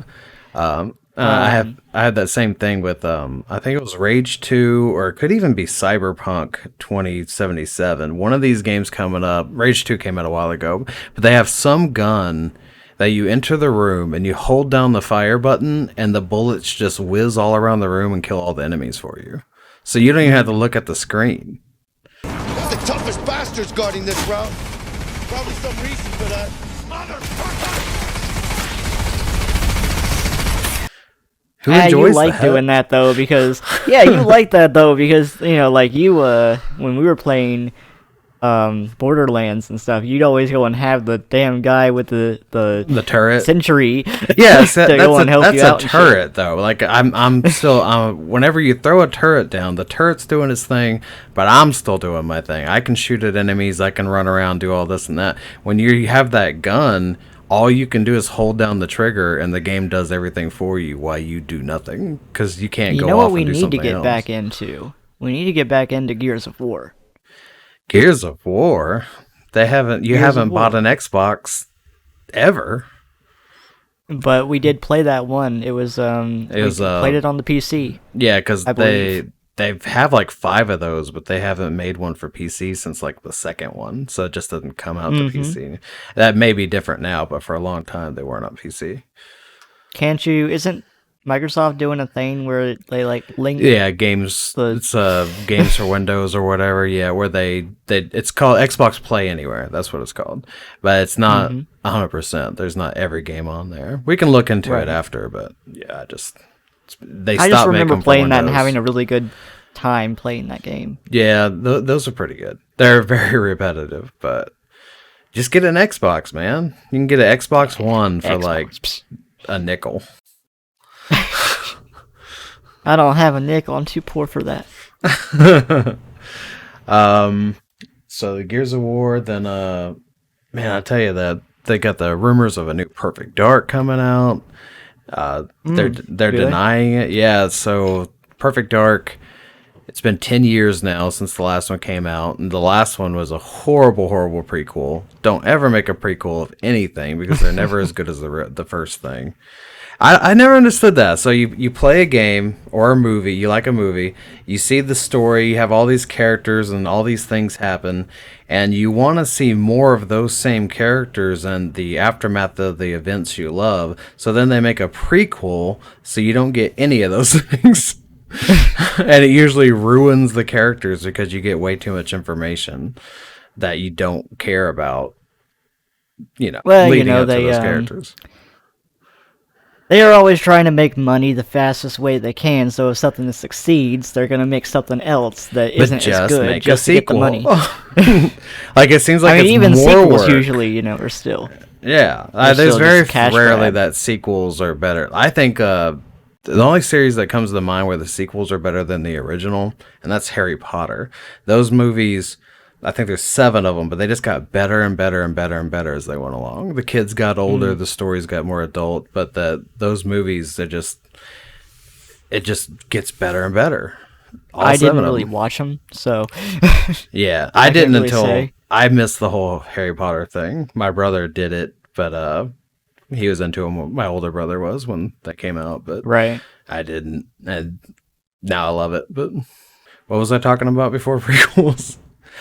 A: But I had that same thing with I think it was Rage 2 or it could even be Cyberpunk 2077. One of these games coming up. Rage 2 came out a while ago, but they have some gun that you enter the room and you hold down the fire button and the bullets just whiz all around the room and kill all the enemies for you. So you don't even have to look at the screen.
D: Who's the toughest bastards guarding this route? Probably some reason for that.
A: Who
B: You
A: enjoys
B: like
A: that?
B: doing that though, because you like that though, because like you when we were playing Borderlands and stuff, you'd always go and have the damn guy with the
A: turret.
B: sentry
A: Yes,
B: to go and help you out.
A: That's a turret though. Like I'm still whenever you throw a turret down, the turret's doing its thing, but I'm still doing my thing. I can shoot at enemies, I can run around, do all this and that. When you have that gun, all you can do is hold down the trigger and the game does everything for you while you do nothing because you can't go
B: You know
A: off
B: what we
A: and do
B: need to
A: something
B: get
A: else.
B: back into? We need to get back into Gears of War.
A: Gears of War. You haven't bought an Xbox ever.
B: But we did play that one. It was we played it on the PC.
A: Yeah, because
B: I believe.
A: they have like 5 of those, but they haven't made one for PC since like the second one, so it just doesn't come out to PC. That may be different now, but for a long time they weren't on PC.
B: Can't you? Isn't Microsoft doing a thing where they like link?
A: Yeah, games. It's games for Windows or whatever. Yeah, where they it's called Xbox Play Anywhere. That's what it's called, but it's not 100%. There's not every game on there. We can look into it after, but yeah, I just
B: remember playing that and
A: Windows.
B: having a really good time playing that game.
A: Yeah, those are pretty good. They're very repetitive, but just get an Xbox, man. You can get an Xbox One for like a nickel.
B: I don't have a nickel. I'm too poor for that.
A: So the Gears of War, then man, I tell you that they got the rumors of a new Perfect Dark coming out. They're
B: really?
A: denying it. Yeah, so Perfect Dark, it's been 10 years now since the last one came out, and the last one was a horrible, horrible prequel. Don't ever make a prequel of anything because they're never as good as the first thing. I never understood that. So you play a game or a movie, you like a movie, you see the story, you have all these characters and all these things happen, and you want to see more of those same characters and the aftermath of the events you love. So then they make a prequel so you don't get any of those things. And it usually ruins the characters because you get way too much information that you don't care about,
B: Well,
A: leading up to
B: they
A: those characters.
B: They are always trying to make money the fastest way they can, so if something succeeds, they're gonna make something else that
A: But
B: isn't as
A: just
B: good
A: make a
B: just to get the
A: sequel.
B: money.
A: Like it seems like
B: I mean,
A: it's
B: even
A: more
B: sequels
A: work.
B: usually, are still.
A: Yeah,
B: They're
A: there's
B: still
A: very
B: just a cash
A: rarely
B: grab.
A: that sequels are better. I think the only series that comes to mind where the sequels are better than the original, and that's Harry Potter. Those movies, I think there's 7 of them, but they just got better and better and better and better as they went along. The kids got older, the stories got more adult, but those movies, it just gets better and better. All
B: I
A: 7
B: didn't
A: of
B: really
A: them.
B: watch them, so
A: Yeah, I
B: I can't
A: didn't
B: really
A: until
B: say.
A: I missed the whole Harry Potter thing. My brother did it, but he was into them. My older brother was when that came out, but
B: right.
A: I didn't. And now I love it. But what was I talking about before prequels?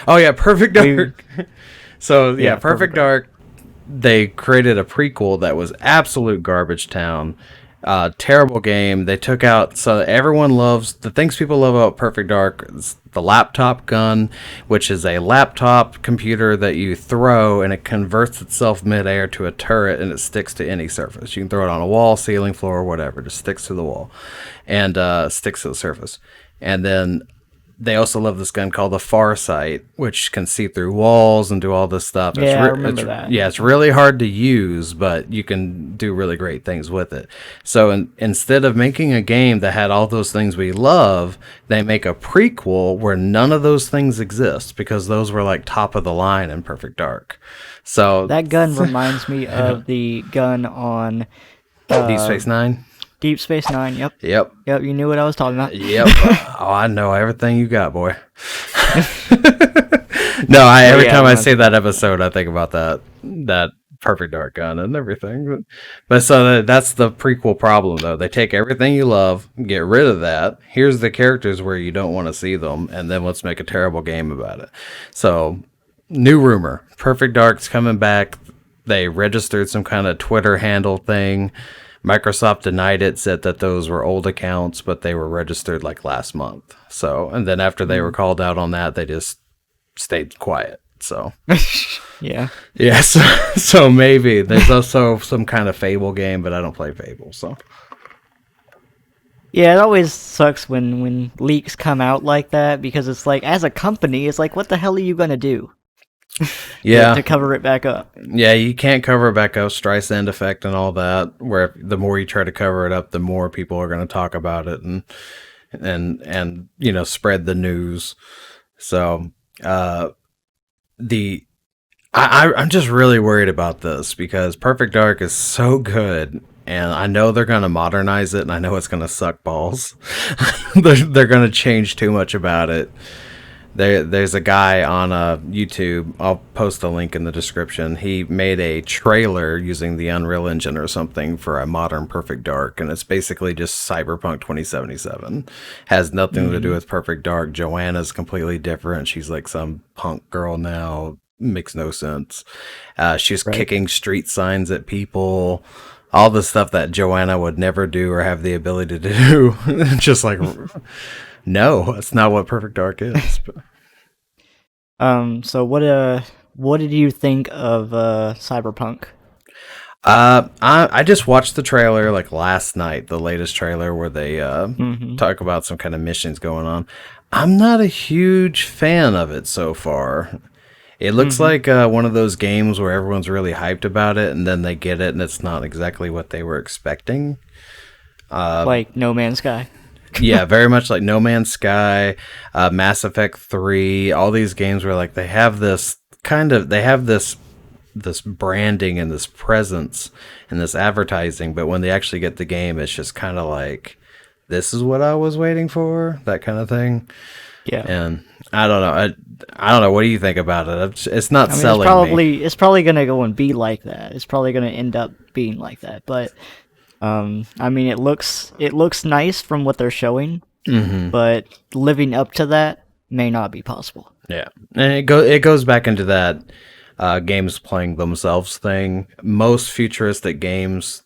A: Oh yeah, Perfect
B: We
A: Dark. So yeah,
B: yeah,
A: Perfect Dark. They created a prequel that was absolute garbage town. Terrible game. They took out, so everyone loves the things people love about Perfect Dark is the laptop gun, which is a laptop computer that you throw and it converts itself midair to a turret and it sticks to any surface. You can throw it on a wall, ceiling, floor, whatever. Just sticks to the wall and sticks to the surface. And then they also love this gun called the Farsight, which can see through walls and do all this stuff.
B: Yeah, I remember that.
A: Yeah, it's really hard to use, but you can do really great things with it. So instead of making a game that had all those things we love, they make a prequel where none of those things exist because those were like top of the line in Perfect Dark. So
B: that gun reminds me of the gun on
A: Deep Space Nine.
B: Deep Space Nine. Yep.
A: Yep.
B: Yep. You knew what I was talking about.
A: Yep. Oh, I know everything you got, boy. No, every
B: yeah,
A: time I
B: man.
A: see that episode, I think about that Perfect Dark gun and everything. But so that's the prequel problem, though. They take everything you love, get rid of that. Here's the characters where you don't want to see them, and then let's make a terrible game about it. So, new rumor: Perfect Dark's coming back. They registered some kind of Twitter handle thing. Microsoft denied it, said that those were old accounts, but they were registered like last month. So, and then after they were called out on that, they just stayed quiet. So,
B: Yeah.
A: yeah, so maybe there's also some kind of Fable game, but I don't play Fable, so.
B: Yeah, it always sucks when leaks come out like that because it's like, as a company, it's like, what the hell are you gonna do?
A: Yeah,
B: To cover it back up.
A: yeah, you can't cover it back up, Streisand effect and all that, where the more you try to cover it up, the more people are going to talk about it and spread the news. So, I'm just really worried about this because Perfect Dark is so good, and I know they're going to modernize it, and I know it's going to suck balls. They're going to change too much about it. There's a guy on YouTube. I'll post a link in the description. He made a trailer using the Unreal Engine or something for a modern Perfect Dark, and it's basically just Cyberpunk 2077. Has nothing to do with Perfect Dark. Joanna's completely different. She's like some punk girl now. Makes no sense. She's kicking street signs at people. All the stuff that Joanna would never do or have the ability to do. Just like... No, that's not what Perfect Dark is.
B: So what did you think of Cyberpunk?
A: I just watched the trailer like last night, the latest trailer where they talk about some kind of missions going on. I'm not a huge fan of it so far. It looks like one of those games where everyone's really hyped about it, and then they get it, and it's not exactly what they were expecting.
B: Like No Man's Sky.
A: Yeah, very much like No Man's Sky, Mass Effect 3, all these games where like they have this branding and this presence and this advertising, but when they actually get the game, it's just kind of like, this is what I was waiting for, that kind of thing.
B: Yeah.
A: And I don't know. I don't know. What do you think about it? It's not selling me.
B: It's probably gonna go and be like that. It's probably gonna end up being like that. But I mean, it looks nice from what they're showing, but living up to that may not be possible.
A: Yeah, and it goes back into that games playing themselves thing. Most futuristic games,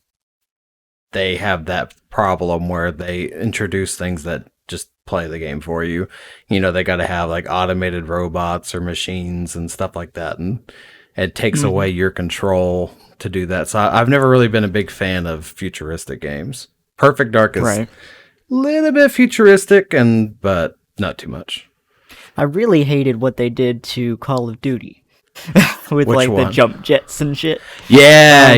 A: they have that problem where they introduce things that just play the game for you. You know, they got to have like automated robots or machines and stuff like that, and It takes away your control to do that. So I've never really been a big fan of futuristic games. Perfect Dark is
B: Right.
A: a little bit futuristic, but not too much.
B: I really hated what they did to Call of Duty with
A: Which
B: like the
A: one?
B: jump jets and shit.
A: Yeah,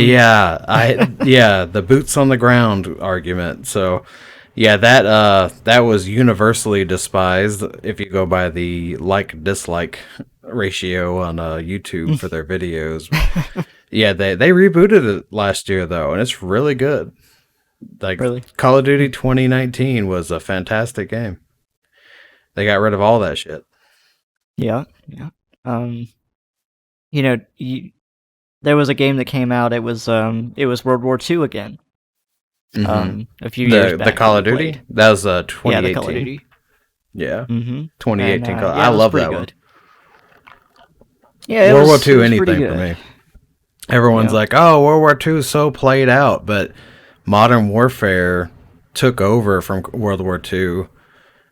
A: the boots on the ground argument. So, yeah, that was universally despised if you go by the like dislike ratio on YouTube for their videos. Yeah, they rebooted it last year though, and it's really good. Like
B: Really?
A: Call of Duty 2019 was a fantastic game. They got rid of all that shit.
B: Yeah, yeah. You know, there was a game that came out. It was World War II again. A few years back.
A: The Call of
B: that we
A: Duty?
B: played.
A: That was 2018.
B: Yeah, the Call of Duty.
A: Yeah. 2018.
B: And,
A: I
B: it was
A: love
B: pretty
A: that one.
B: good. Yeah,
A: World War
B: it
A: II,
B: was pretty
A: anything for
B: good.
A: me. Everyone's
B: Yeah.
A: like, oh, World War II is so played out, but Modern Warfare took over from World War II.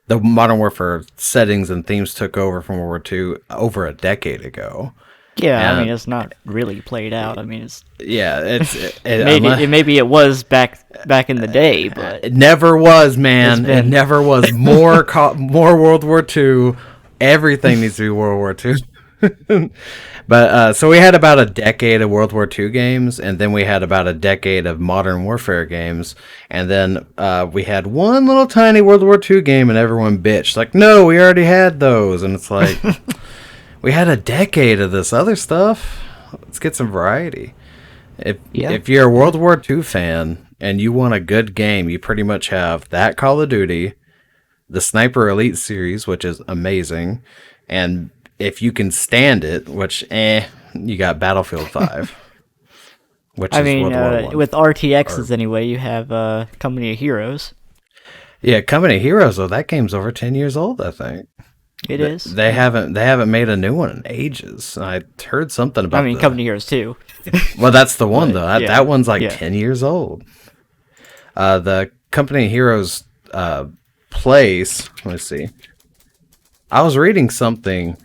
A: The Modern Warfare settings and themes took over from World War II over a decade ago.
B: Yeah, I
A: And-
B: mean, it's not really played out. I mean, it's
A: Yeah,
B: maybe it was back in the day, but
A: it never was, man.
B: It's been-
A: It never was. More more World War II. Everything needs to be World War II. But so we had about a decade of World War II games, and then we had about a decade of Modern Warfare games, and then we had one little tiny World War II game, and everyone bitched like, "No, we already had those," and it's like, we had a decade of this other stuff. Let's get some variety. If you're a World War II fan and you want a good game, you pretty much have that Call of Duty, the Sniper Elite series, which is amazing, and if you can stand it, which you got Battlefield 5, which
B: I
A: is
B: mean,
A: World War I.
B: with RTXs anyway, you have Company of Heroes.
A: Yeah, Company of Heroes though, that game's over 10 years old, I think.
B: It is.
A: They haven't made a new one in ages. I heard something about.
B: I mean, Company of Heroes too.
A: Well, that's the one though.
B: yeah,
A: That one's like
B: yeah.
A: 10 years old. The Company of Heroes place. Let's see. I was reading something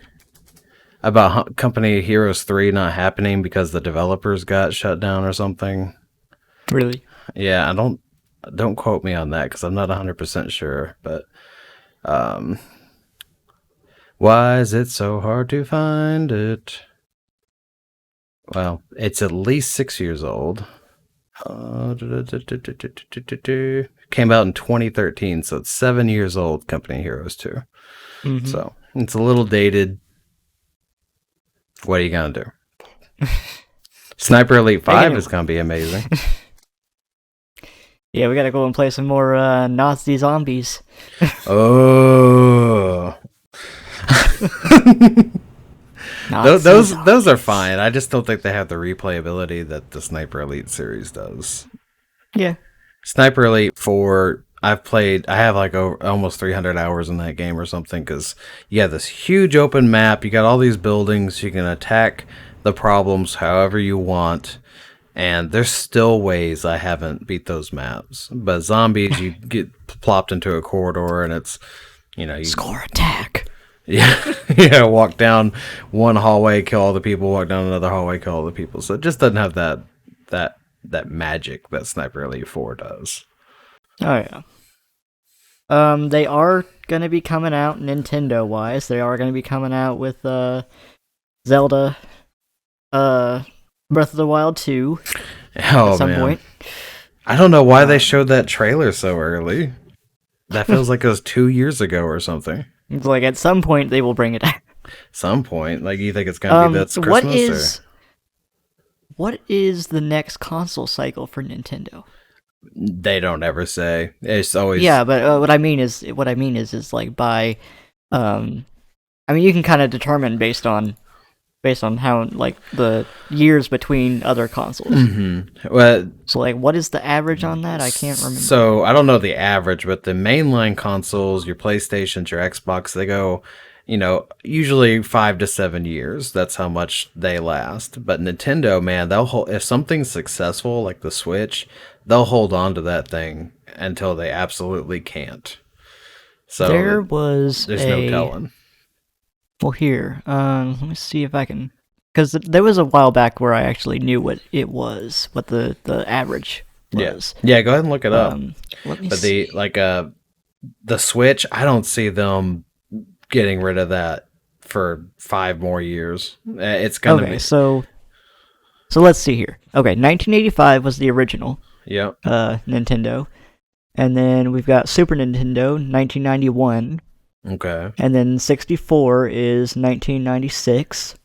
A: about Company of Heroes 3 not happening because the developers got shut down or something.
B: Really?
A: Yeah, don't quote me on that because I'm not 100% sure. But why is it so hard to find it? Well, it's at least 6 years old. Came out in 2013, so it's 7 years old. Company of Heroes 2. So it's a little dated. What are you gonna do? Sniper Elite 5 is gonna be amazing.
B: Yeah, we gotta go and play some more Nazi zombies.
A: Oh,
B: Nazi
A: those are fine. I just don't think they have the replayability that the Sniper Elite series does.
B: Yeah.
A: Sniper Elite 4, I have like almost 300 hours in that game or something, because you have this huge open map, you got all these buildings, you can attack the problems however you want, and there's still ways I haven't beat those maps. But zombies, you get plopped into a corridor and it's, you
B: Score attack.
A: yeah, walk down one hallway, kill all the people, walk down another hallway, kill all the people. So it just doesn't have that magic that Sniper Elite 4 does.
B: Oh yeah. They are gonna be coming out Nintendo wise. They are gonna be coming out with Zelda, Breath of the Wild 2
A: Oh
B: at some
A: man,
B: point.
A: I don't know why they showed that trailer so early. That feels like it was 2 years ago or something.
B: It's like at some point they will bring it out.
A: Some point, like you think it's gonna be this Christmas?
B: What is the next console cycle for Nintendo?
A: They don't ever say. It's always
B: Yeah, but what I mean is like by, I mean you can kind of determine based on how like the years between other consoles.
A: Well,
B: So like, what is the average on that? I can't remember.
A: so I don't know the average, but the mainline consoles, your PlayStations, your Xbox, they go, usually 5 to 7 years. That's how much they last. But Nintendo, man, they'll hold, if something's successful like the Switch, they'll hold on to that thing until they absolutely can't. So
B: There was
A: there's no telling.
B: Well, here, let me see if I can because there was a while back where I actually knew what it was, what the average was.
A: Yeah, go ahead and look it up.
B: Let me
A: But
B: see.
A: the Switch, I don't see them getting rid of that for 5 more years. It's gonna
B: Okay,
A: be.
B: so let's see here. Okay, 1985 was the original
A: Yep.
B: Nintendo, and then we've got Super Nintendo 1991,
A: Okay.
B: and then 64 is 1996,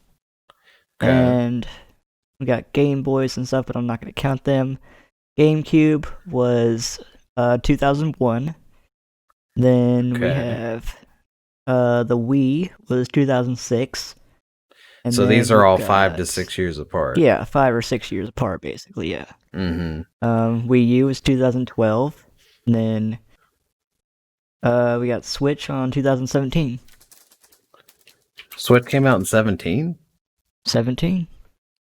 A: Okay.
B: and we got Game Boys and stuff, but I'm not going to count them. GameCube was 2001. Then we
A: Okay.
B: have the Wii was 2006. And
A: So
B: then
A: these are
B: we've
A: all 5 to
B: got-
A: 6 years apart.
B: Yeah, 5 or 6 years apart, basically. Yeah.
A: Mm-hmm.
B: Wii U was 2012, and then we got Switch on 2017.
A: Switch came out in 17?
B: 17.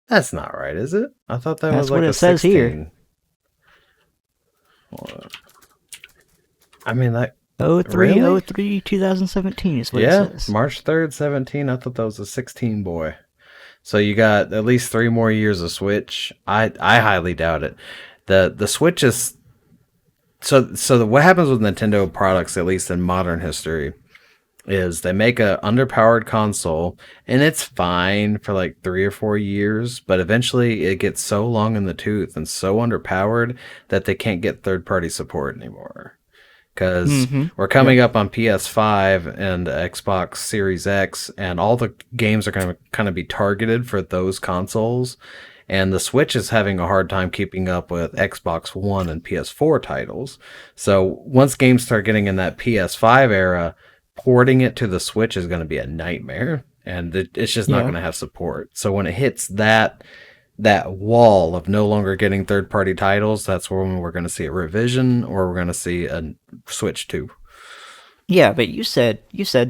A: That's not right, is it? I thought that
B: That's
A: was like
B: what
A: a
B: it says
A: 16.
B: here.
A: I mean, that
B: 03,
A: Really?
B: 03, 2017 is what it
A: yeah,
B: says.
A: March 3rd, 17. I thought that was a 16 boy. So you got at least 3 more years of Switch. I highly doubt it. The Switch is what happens with Nintendo products, at least in modern history, is they make a underpowered console and it's fine for like 3 or 4 years, but eventually it gets so long in the tooth and so underpowered that they can't get third-party support anymore. Because we're coming up on PS5 and Xbox Series X, and all the games are going to kind of be targeted for those consoles. And the Switch is having a hard time keeping up with Xbox One and PS4 titles. So once games start getting in that PS5 era, porting it to the Switch is going to be a nightmare. And it's just not going to have support. So when it hits that wall of no longer getting third-party titles, that's when we're going to see a revision, or we're going to see a Switch 2.
B: Yeah, but you said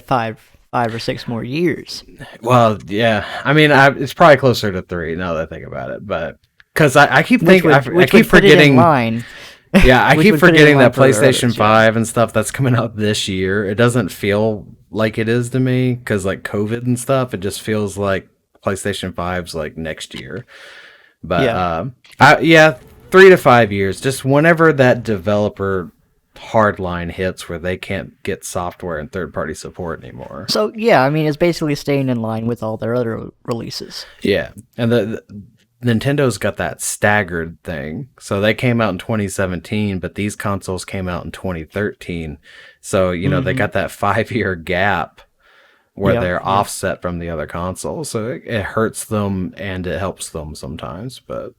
B: 5 or 6 more years.
A: Well, yeah. I mean, it's probably closer to 3 now that I think about it, but because I keep thinking, I keep forgetting. Yeah, I keep forgetting that PlayStation 5 and stuff that's coming out this year. It doesn't feel like it is to me because like COVID and stuff. It just feels like PlayStation 5's like next year. But yeah, 3 to 5 years. Just whenever that developer hardline hits where they can't get software and third-party support anymore.
B: So yeah, I mean, it's basically staying in line with all their other releases.
A: Yeah, and the Nintendo's got that staggered thing. So they came out in 2017, but these consoles came out in 2013. So, you know, they got that 5-year gap where they're offset from the other consoles. So it hurts them and it helps them sometimes, but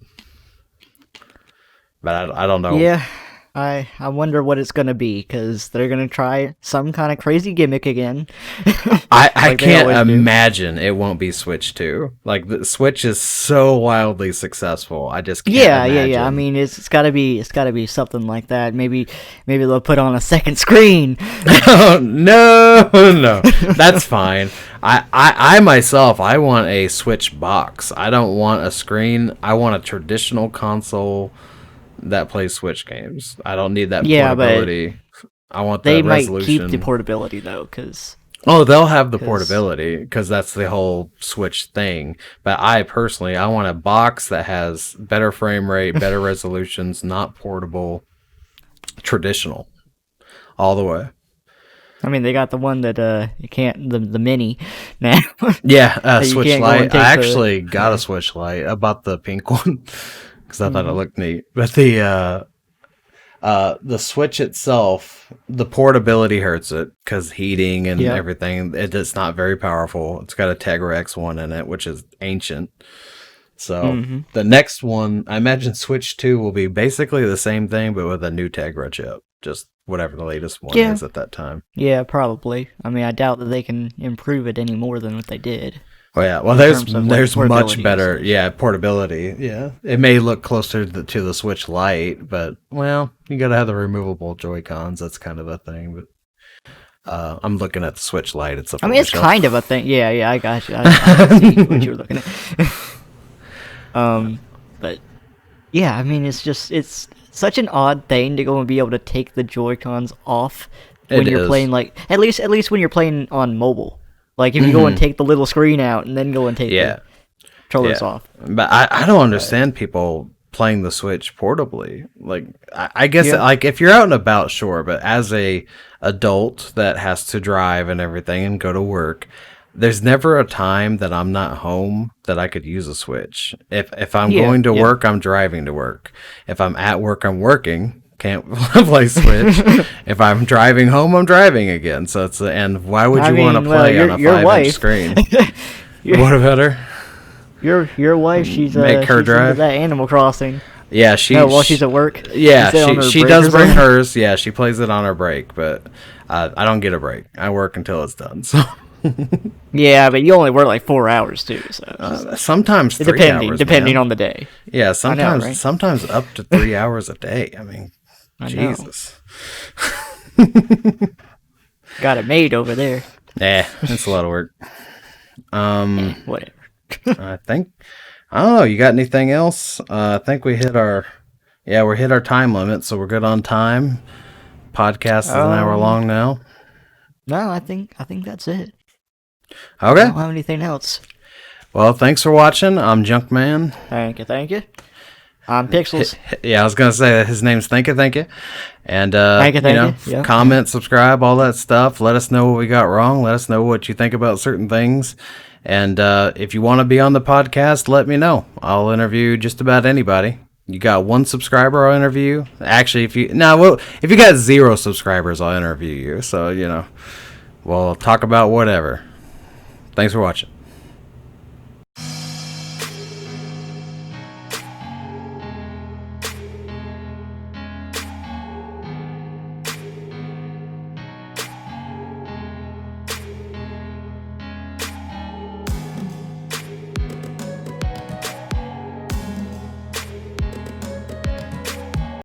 A: I don't know.
B: Yeah, I wonder what it's gonna be, because they're gonna try some kind of crazy gimmick again.
A: I
B: Like they
A: can't
B: always do.
A: imagine it won't be Switch 2. Like the Switch is so wildly successful. I just can't
B: Yeah.
A: imagine.
B: I mean, it's gotta be something like that. Maybe they'll put on a second screen.
A: Oh, no, that's fine. I myself, I want a Switch box. I don't want a screen. I want a traditional console that plays Switch games. I don't need that portability. I want the
B: They might
A: resolution.
B: keep the portability though, because
A: Oh, they'll have the portability because that's the whole Switch thing. But I personally, I want a box that has better frame rate, better resolutions, not portable, traditional, all the way.
B: I mean, they got the one that you can't, the mini now.
A: Yeah,
B: You
A: Switch
B: can't go and
A: Lite.
B: take
A: I
B: the-
A: actually got a Switch Lite. I bought the pink one because I thought
B: Mm-hmm.
A: it looked neat. But the Switch itself, the portability hurts it because heating and everything. It's not very powerful. It's got a Tegra X1 in it, which is ancient. So the next one, I imagine Switch 2 will be basically the same thing, but with a new Tegra chip. Just whatever the latest one is at that time.
B: Yeah, probably. I mean, I doubt that they can improve it any more than what they did.
A: Oh yeah, well
B: terms of, like,
A: there's
B: portability
A: much
B: and
A: better,
B: stuff.
A: portability. Yeah, it may look closer to the Switch Lite, but well, you gotta have the removable Joy Cons. That's kind of a thing. But I'm looking at the Switch Lite. It's up.
B: I
A: on
B: mean,
A: the
B: it's
A: shelf.
B: kind of a thing. Yeah, I got you. I see what you were looking at. But yeah, I mean, it's such an odd thing to go and be able to take the Joy-Cons off when
A: It
B: you're
A: is.
B: playing, like, at least when you're playing on mobile. Like, if you go and take the little screen out and then go and take
A: Yeah.
B: controllers off.
A: But I don't understand people playing the Switch portably. Like, I guess like if you're out and about, sure, but as a adult that has to drive and everything and go to work, there's never a time that I'm not home that I could use a Switch. If I'm going to work, I'm driving to work. If I'm at work, I'm working. Can't play Switch. If I'm driving home, I'm driving again. So it's and why would you want to play on a 5-inch screen? What about her?
B: Your wife, she's
A: Make her
B: she's
A: drive?
B: into that Animal Crossing.
A: Yeah,
B: while she's at work.
A: Yeah, she does bring
B: something?
A: hers. Yeah, she plays it on her break, but I don't get a break. I work until it's done. So
B: Yeah, but you only work like 4 hours too. So
A: sometimes 3 hours,
B: depending
A: man.
B: on the day.
A: Yeah, sometimes
B: right?
A: sometimes up to 3 hours a day. I mean, Jesus.
B: Got it made over there.
A: It's a lot of work.
B: Whatever.
A: I think I don't know. You got anything else? I think we hit our time limit, so we're good on time. Podcast is an hour long now.
B: No, I think that's it.
A: Okay.
B: I don't have anything else.
A: Well, thanks for watching. I'm Junkman.
B: Thank you. I'm Pixels.
A: Yeah, I was gonna say his name's Thank you, and
B: thank you. Yeah.
A: comment, subscribe, all that stuff. Let us know what we got wrong. Let us know what you think about certain things, and if you want to be on the podcast, let me know. I'll interview just about anybody. You got 1 subscriber, I'll interview. Actually, if you got 0 subscribers, I'll interview you. So we'll talk about whatever. Thanks for watching.